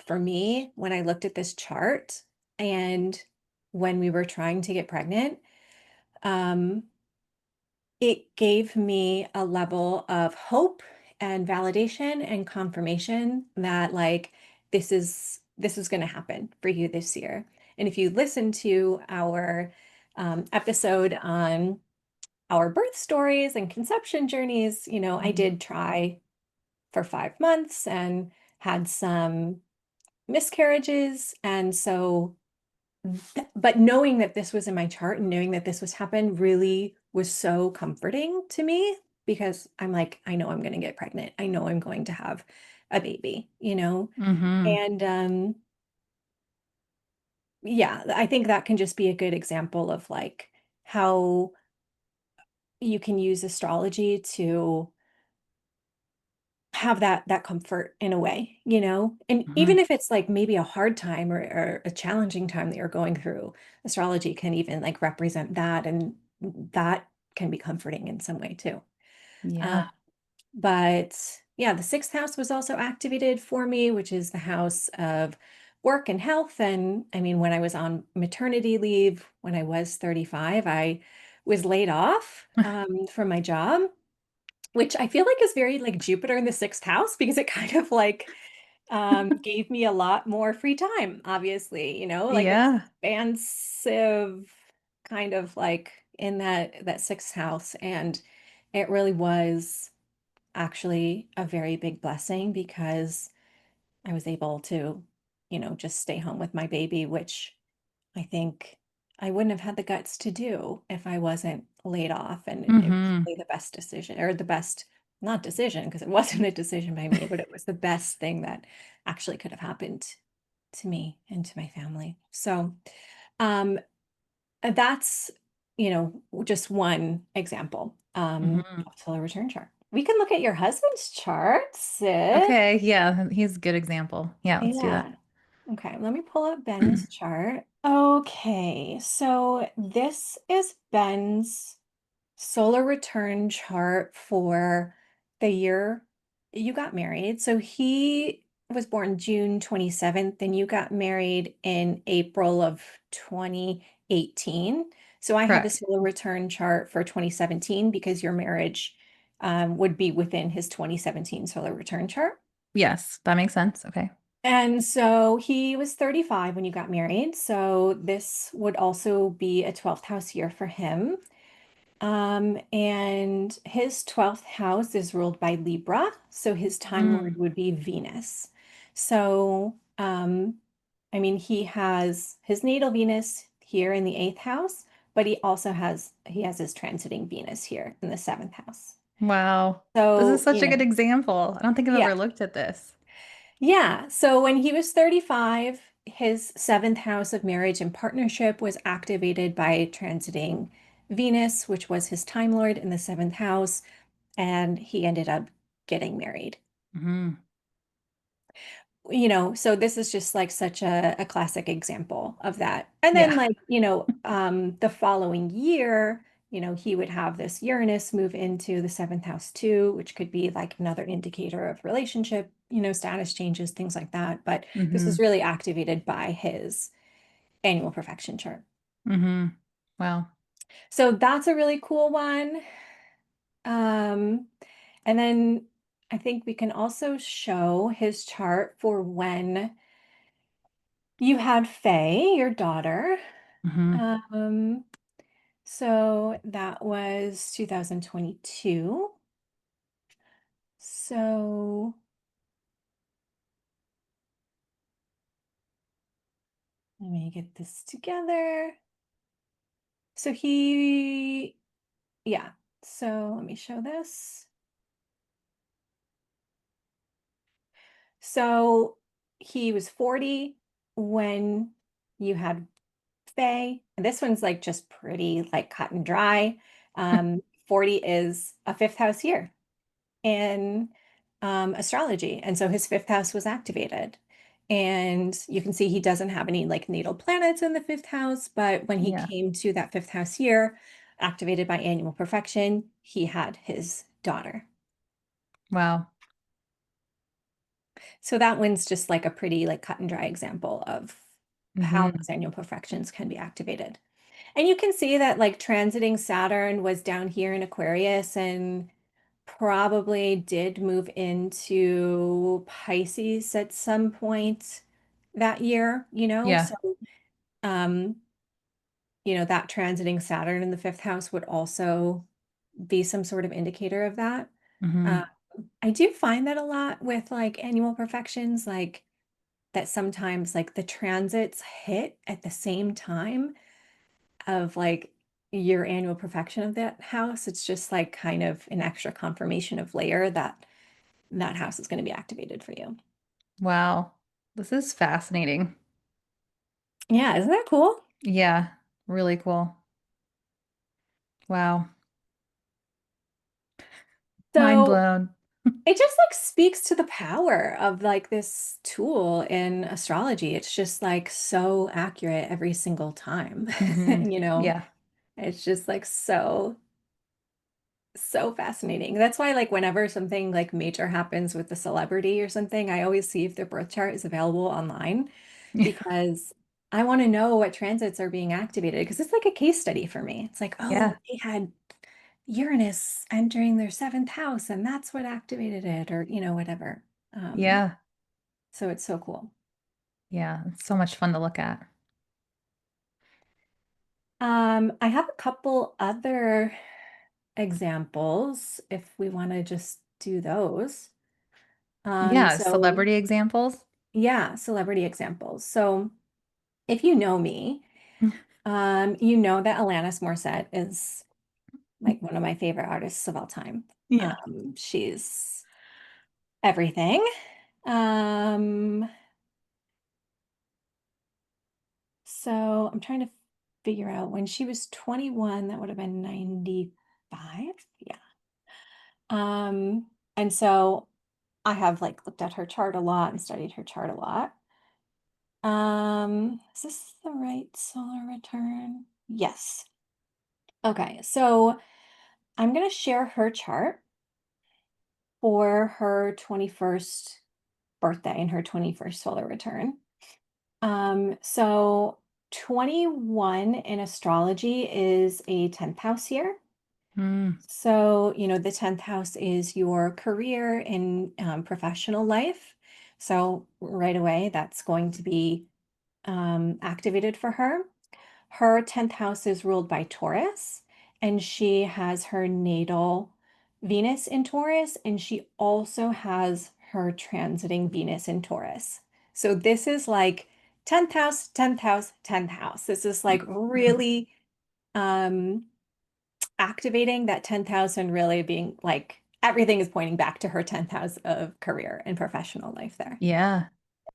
for me, when I looked at this chart and when we were trying to get pregnant, um, it gave me a level of hope and validation and confirmation that like this is going to happen for you this year. And if you listen to our episode on our birth stories and conception journeys, I Mhm. did try for 5 months and had some miscarriages. And so, but knowing that this was in my chart and knowing that this was happened really was so comforting to me because I'm like, I know I'm going to get pregnant. I know I'm going to have a baby. Mhm. And yeah, I think that can just be a good example of like how you can use astrology to have that comfort in a way. And even Mhm. if it's like maybe a hard time or a challenging time that you're going through, astrology can even like represent that, and that can be comforting in some way too. Uh, Yeah. but yeah, the sixth house was also activated for me, which is the house of work and health. And I mean, when I was on maternity leave, when I was 35, I was laid off from my job, which I feel like is very like Jupiter in the sixth house because it kind of like gave me a lot more free time, obviously, like Yeah. expansive kind of like in that sixth house. And it really was actually a very big blessing because I was able to, just stay home with my baby, which I think I wouldn't have had the guts to do if I wasn't laid off. And it was Mhm. really the best decision, or the best, not decision, because it wasn't a decision by me, but it was the best thing that actually could have happened to me and to my family. So um, that's, just one example Mhm. of solar return chart. We can look at your husband's chart, Sid. Okay, yeah, he's a good example. Yeah, let's do that. Yeah. Okay, let me pull up Ben's chart. Okay, so this is Ben's solar return chart for the year you got married. So he was born June 27th, and you got married in April of 2018. So I have the Correct. solar return chart for 2017 because your marriage would be within his 2017 solar return chart. Yes, that makes sense. Okay. And so he was 35 when you got married. So this would also be a 12th house year for him. And his 12th house is ruled by Libra. So his time lord Mm. would be Venus. So, I mean, he has his natal Venus here in the eighth house, but he has his transiting Venus here in the seventh house. Wow. This is So, such a good example. I don't think I've yeah. ever looked at this. Yeah. So when he was 35, his seventh house of marriage and partnership was activated by transiting Venus, which was his time lord in the seventh house, and he ended up getting married. Mhm. So this is just like such a classic example of that. And then Yeah. like, the following year, he would have this Uranus move into the seventh house too, which could be like another indicator of relationship, status changes, things like that. But this is Mhm. really activated by his annual perfection chart. Mhm. Wow. So that's a really cool one. Um, and then I think we can also show his chart for when you had Faye, your daughter. Mhm. Um, so that was 2022. So let me get this together. So yeah. So let me show this. So he was 40 when you had Faye. And this one's like just pretty like cut and dry. 40 is a fifth house year in astrology. And so his fifth house was activated. And you can see he doesn't have any like natal planets in the fifth house, but when he Yeah. came to that fifth house year, activated by annual perfection, he had his daughter. Wow. So that one's just like a pretty like cut and dry example of how Mhm. those annual perfections can be activated. And you can see that like transiting Saturn was down here in Aquarius and probably did move into Pisces at some point that year. Yeah. So um that transiting Saturn in the fifth house would also be some sort of indicator of that. Hmm. Uh, I do find that a lot with like annual perfections, like that sometimes like the transits hit at the same time of like your annual perfection of that house. It's just like kind of an extra confirmation of layer that that house is going to be activated for you. Wow. This is fascinating. Yeah, isn't that cool? Yeah, really cool. Wow. Mind So blown. it just like speaks to the power of like this tool in astrology. It's just like so accurate every single time. Hmm. Yeah. It's just like so fascinating. That's why like whenever something like major happens with a celebrity or something, I always see if their birth chart is available online Yeah. because I want to know what transits are being activated because it's like a case study for me. It's like, Yeah. oh, they had Uranus entering their seventh house and that's what activated it or whatever. Um, Yeah. so it's so cool. Yeah. It's so much fun to look at. I have a couple other examples if we want to just do those. Yeah. So Celebrity examples. yeah, celebrity examples. So if you know me, you know that Alanis Morissette is like one of my favorite artists of all time. Yeah. She's everything. Um, so I'm trying to figure out when she was 21, that would have been 95. Yeah. And so I have like looked at her chart a lot and studied her chart a lot. Is this the right solar return? Yes. Okay, so I'm going to share her chart for her 21st birthday and her 21st solar return. So 21 in astrology is a 10th house year. Mm, So, the 10th house is your career and professional life. So, right away, that's going to be activated for her. Her 10th house is ruled by Taurus, and she has her natal Venus in Taurus, and she also has her transiting Venus in Taurus. So this is like 10th house, 10th house, 10th house. This is like mm. really um activating that 10th house and really being like everything is pointing back to her 10th house of career and professional life there. Yeah.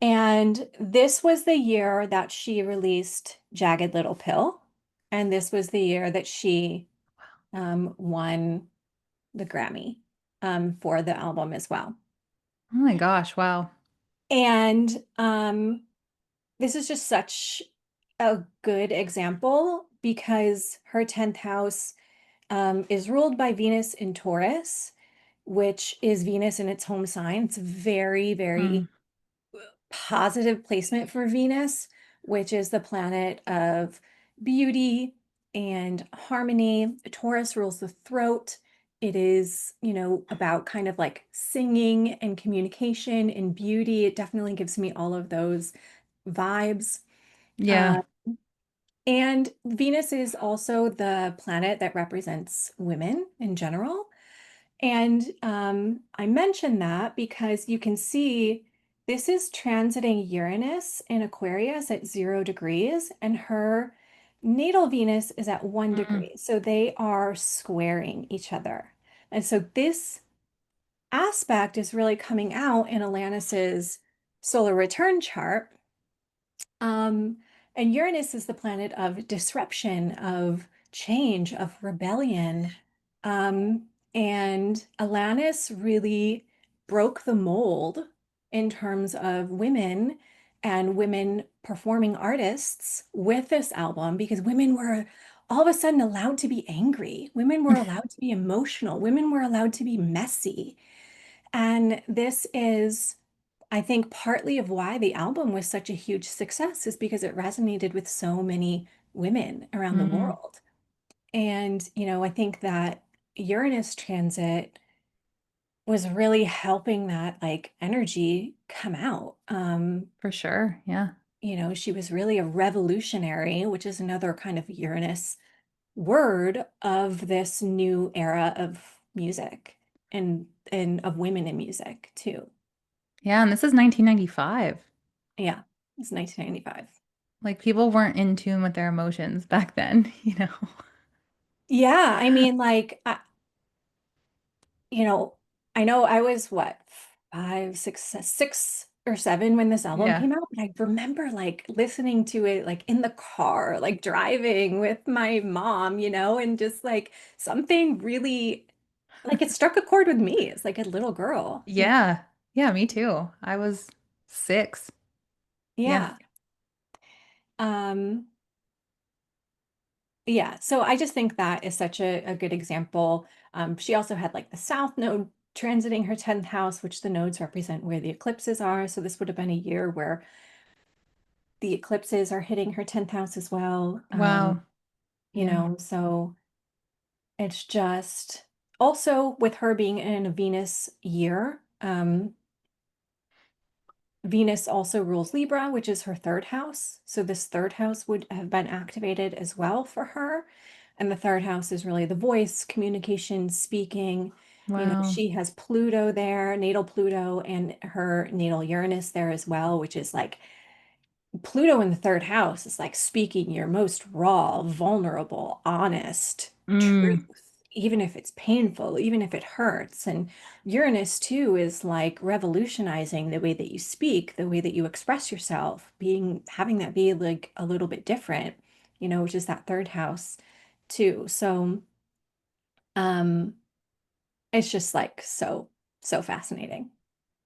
And this was the year that she released Jagged Little Pill. And this was the year that she won the Grammy for the album as well. Oh my gosh. Wow. And this is just such a good example because her 10th house is ruled by Venus in Taurus, which is Venus in its home sign. It's very, Mm, very positive placement for Venus, which is the planet of beauty and harmony. Taurus rules the throat. It is, about kind of like singing and communication and beauty. It definitely gives me all of those vibes. yeah. Uh, and Venus is also the planet that represents women in general. And I mention that because you can see this is transiting Uranus in Aquarius at 0 degrees, and her natal Venus is at one Mm, degree. So they are squaring each other. And so this aspect is really coming out in Alanis's solar return chart. Um, and Uranus is the planet of disruption, of change, of rebellion. Um, and Alanis really broke the mold in terms of women and women performing artists with this album because women were all of a sudden allowed to be angry. Women were allowed to be emotional. Women were allowed to be messy. And this is I think partly of why the album was such a huge success is because it resonated with so many women around the mm, world. And, I think that Uranus transit was really helping that like energy come out. for sure. Yeah. she was really a revolutionary, which is another kind of Uranus word of this new era of music and of women in music too. Yeah, and this is 1995. Yeah, it's 1995. Like people weren't in tune with their emotions back then, you know? Yeah, I mean, like, you know, I know I was what, five, six or seven when this album Yeah. came out, but I remember like listening to it like in the car, like driving with my mom, and just like something really like it struck a chord with me as like a little girl. Yeah. Yeah, me too. I was 6. Yeah. Yeah. Um, yeah, so I just think that is such a good example. She also had like the South Node transiting her 10th house, which the nodes represent where the eclipses are. So this would have been a year where the eclipses are hitting her 10th house as well. Wow. Yeah. So it's just also with her being in a Venus year, Venus also rules Libra, which is her third house. So this third house would have been activated as well for her. And the third house is really the voice, communication, speaking. Wow. She has Pluto there, natal Pluto, and her natal Uranus there as well, which is like Pluto in the third house is like speaking your most raw, vulnerable, honest Mm. truth, even if it's painful, even if it hurts. And Uranus too is like revolutionizing the way that you speak, the way that you express yourself, having that be like a little bit different, which is that third house too. So um it's just like so fascinating.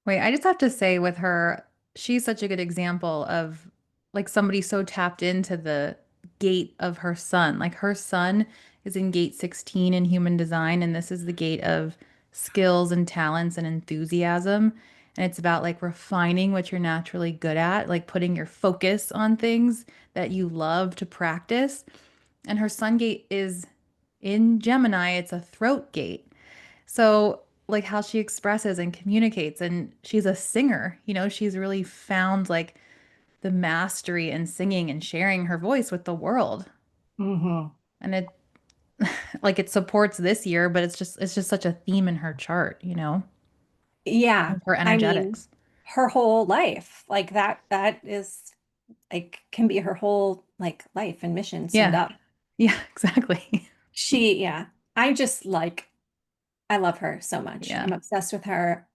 Wait, I just have to say with her, she's such a good example of like somebody so tapped into the gate of her sun. Like her sun is in gate 16 in human design, and this is the gate of skills and talents and enthusiasm. And it's about like refining what you're naturally good at, like putting your focus on things that you love to practice. And her sun gate is in Gemini, it's a throat gate. So, like how she expresses and communicates, and she's a singer, she's really found like the mastery in singing and sharing her voice with the world. Hmm. And it like it supports this year, but it's just such a theme in her chart, Yeah, of her I mean, energetics. her whole life, like that is like can be her whole like life and mission summed Yeah. up. Yeah, exactly. Yeah, I just like I love her so much. Yeah. I'm obsessed with her.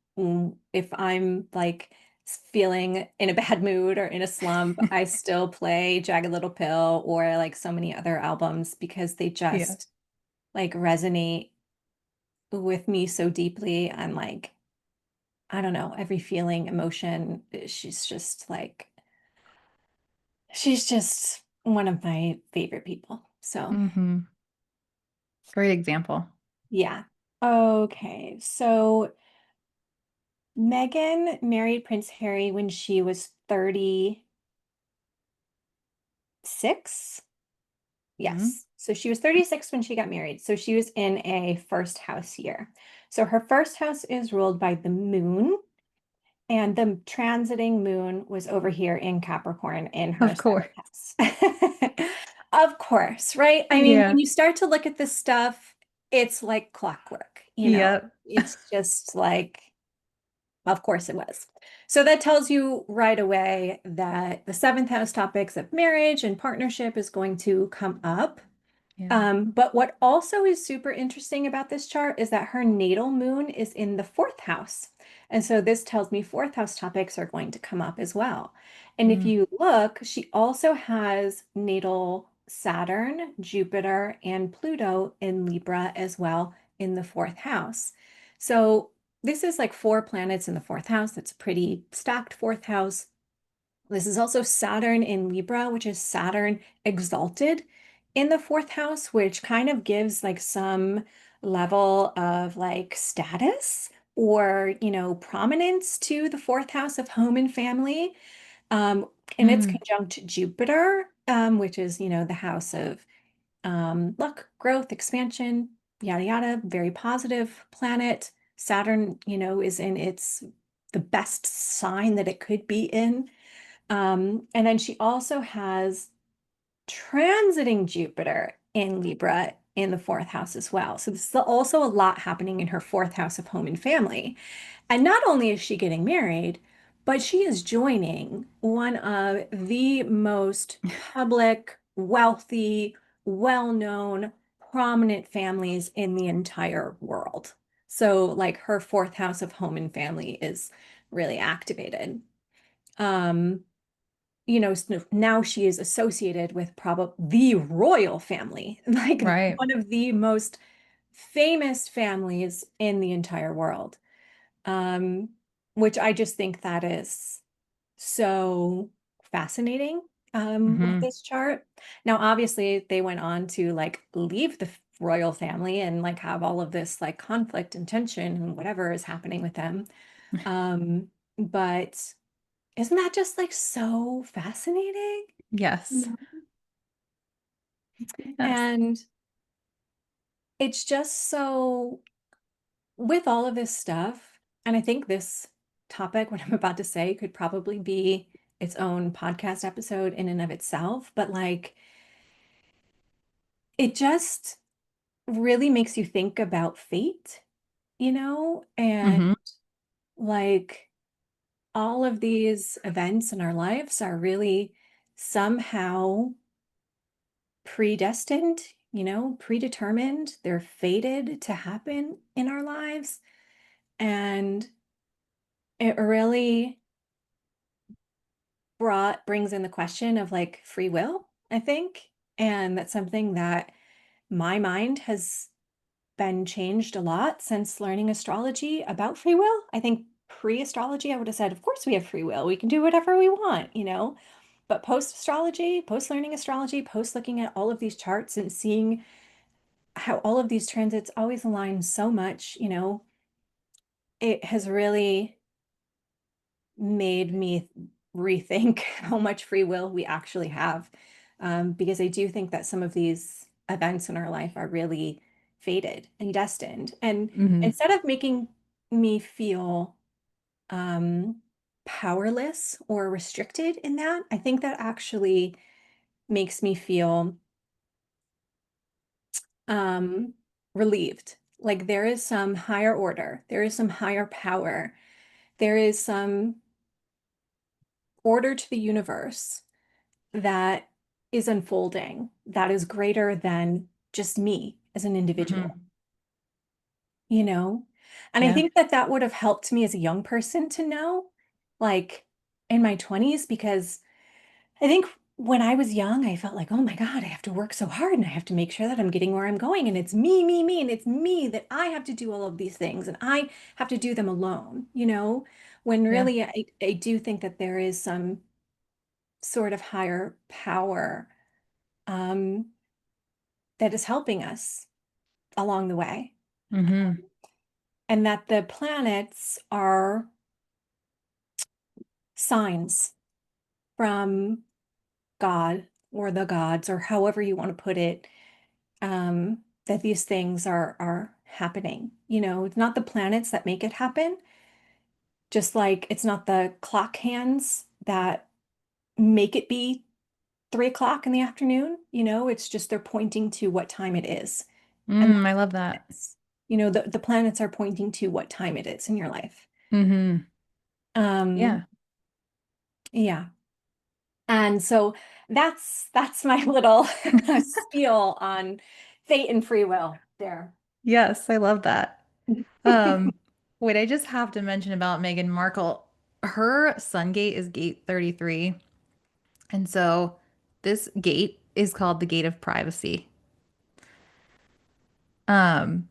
If I'm like feeling in a bad mood or in a slump, I still play Jagged Little Pill or like so many other albums because they Yeah. just like resonate with me so deeply. I'm like, I don't know, every feeling, emotion, she's just one of my favorite people. So, Hmm. Great example. yeah. Okay. So, Meghan married Prince Harry when she was 36. Hmm. Yes. So she was 36 when she got married. So she was in a first house year. So her first house is ruled by the moon, and the transiting moon was over here in Capricorn in her Of course. seventh house. Of course, right? I mean, Yeah. when you start to look at this stuff, it's like clockwork, Yep. It's just like, of course it was. So that tells you right away that the seventh house topics of marriage and partnership is going to come up. Yeah. But what also is super interesting about this chart is that her natal moon is in the fourth house. And so this tells me fourth house topics are going to come up as well. And if Mm. you look, she also has natal Saturn, Jupiter, and Pluto in Libra as well in the fourth house. So this is like 4 planets in the fourth house. That's a pretty stacked fourth house. This is also Saturn in Libra, which is Saturn exalted in the fourth house, which kind of gives like some level of like status or, prominence to the fourth house of home and family. And it's Mm. conjunct Jupiter, which is, the house of luck, growth, expansion, yada, yada, very positive planet. Saturn, is in its the best sign that it could be in. And then she also has transiting Jupiter in Libra in the fourth house as well. So this is also a lot happening in her fourth house of home and family. And not only is she getting married, but she is joining one of the most public, wealthy, well-known, prominent families in the entire world. So, like, her fourth house of home and family is really activated. Um, now she is associated with probably the royal family, like Right. one of the most famous families in the entire world. Um, which I just think that is so fascinating with Hmm. this chart. Now, obviously, they went on to like leave the royal family and like have all of this like conflict and tension and whatever is happening with them. But isn't that just like so fascinating? Yes. Yeah. Yes. And it's just so, with all of this stuff, and I think this topic, what I'm about to say, could probably be its own podcast episode in and of itself, but like it just really makes you think about fate, and Hmm. like all of these events in our lives are really somehow predestined, predetermined. They're fated to happen in our lives. And it really brings in the question of like free will, I think. And that's something that my mind has been changed a lot since learning astrology about free will. I think pre-astrology, I would have said, of course we have free will. We can do whatever we want. But post-astrology, post-learning astrology, post-looking at all of these charts and seeing how all of these transits always align so much, it has really made me rethink how much free will we actually have. Because I do think that some of these events in our life are really fated and destined. And Hmm. instead of making me feel um, powerless or restricted in that, I think that actually makes me feel um, relieved. Like there is some higher order, there is some higher power, there is some order to the universe that is unfolding that is greater than just me as an individual, Hmm. you know? And I Yeah. think that that would have helped me as a young person to know, like in my 20s, because I think when I was young, I felt like, oh my God, I have to work so hard and I have to make sure that I'm getting where I'm going. And it's me, me, me. And it's me that I have to do all of these things and I have to do them alone. When Yeah. really I do think that there is some sort of higher power um, that is helping us along the way. Hmm. And that the planets are signs from God or the gods, or however you want to put it, that these things are happening. It's not the planets that make it happen, just like it's not the clock hands that make it be 3 o'clock in the afternoon. It's just they're pointing to what time it is. And I love that. that's, the planets are pointing to what time it is in your life. Hmm. Um, Yeah. yeah. And so that's my little spiel on fate and free will there. Yes, I love that. Um, Wait, I just have to mention about Meghan Markle. Her sun gate is gate 33. And so this gate is called the gate of privacy. Um,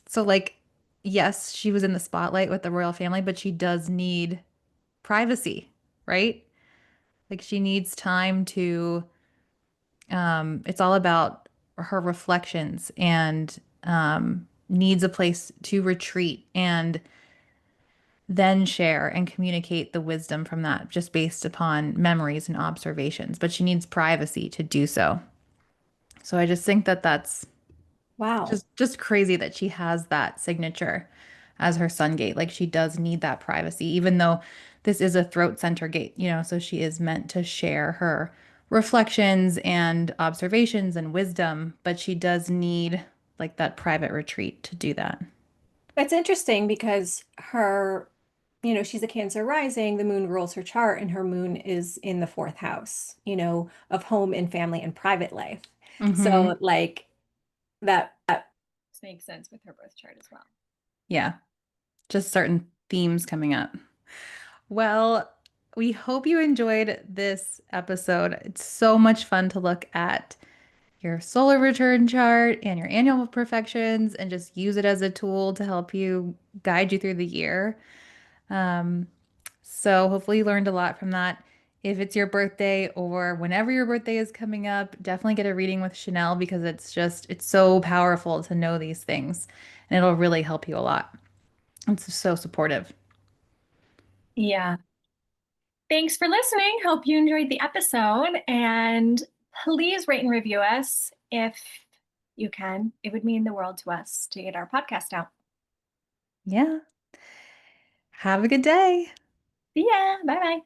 so like, yes, she was in the spotlight with the royal family, but she does need privacy, right? Like she needs time to, it's all about her reflections and needs a place to retreat and then share and communicate the wisdom from that just based upon memories and observations. But she needs privacy to do so. So I just think that that's Wow. just crazy that she has that signature. as her sun gate. Like she does need that privacy, even though this is a throat center gate, so she is meant to share her reflections and observations and wisdom, but she does need like that private retreat to do that. It's interesting because she's a Cancer rising, the moon rules her chart, and her moon is in the fourth house, of home and family and private life. Mm-hmm. So like that Makes sense with her birth chart as well. Yeah, just certain themes coming up. Well, we hope you enjoyed this episode. It's so much fun to look at your solar return chart and your annual perfections and just use it as a tool to help you guide you through the year. Um, so hopefully you learned a lot from that. If it's your birthday or whenever your birthday is coming up, definitely get a reading with Chanel because it's so powerful to know these things and it'll really help you a lot. It's so supportive. Yeah. Thanks for listening. Hope you enjoyed the episode. And please rate and review us if you can. It would mean the world to us to get our podcast out. Yeah. Have a good day. See ya. Bye bye.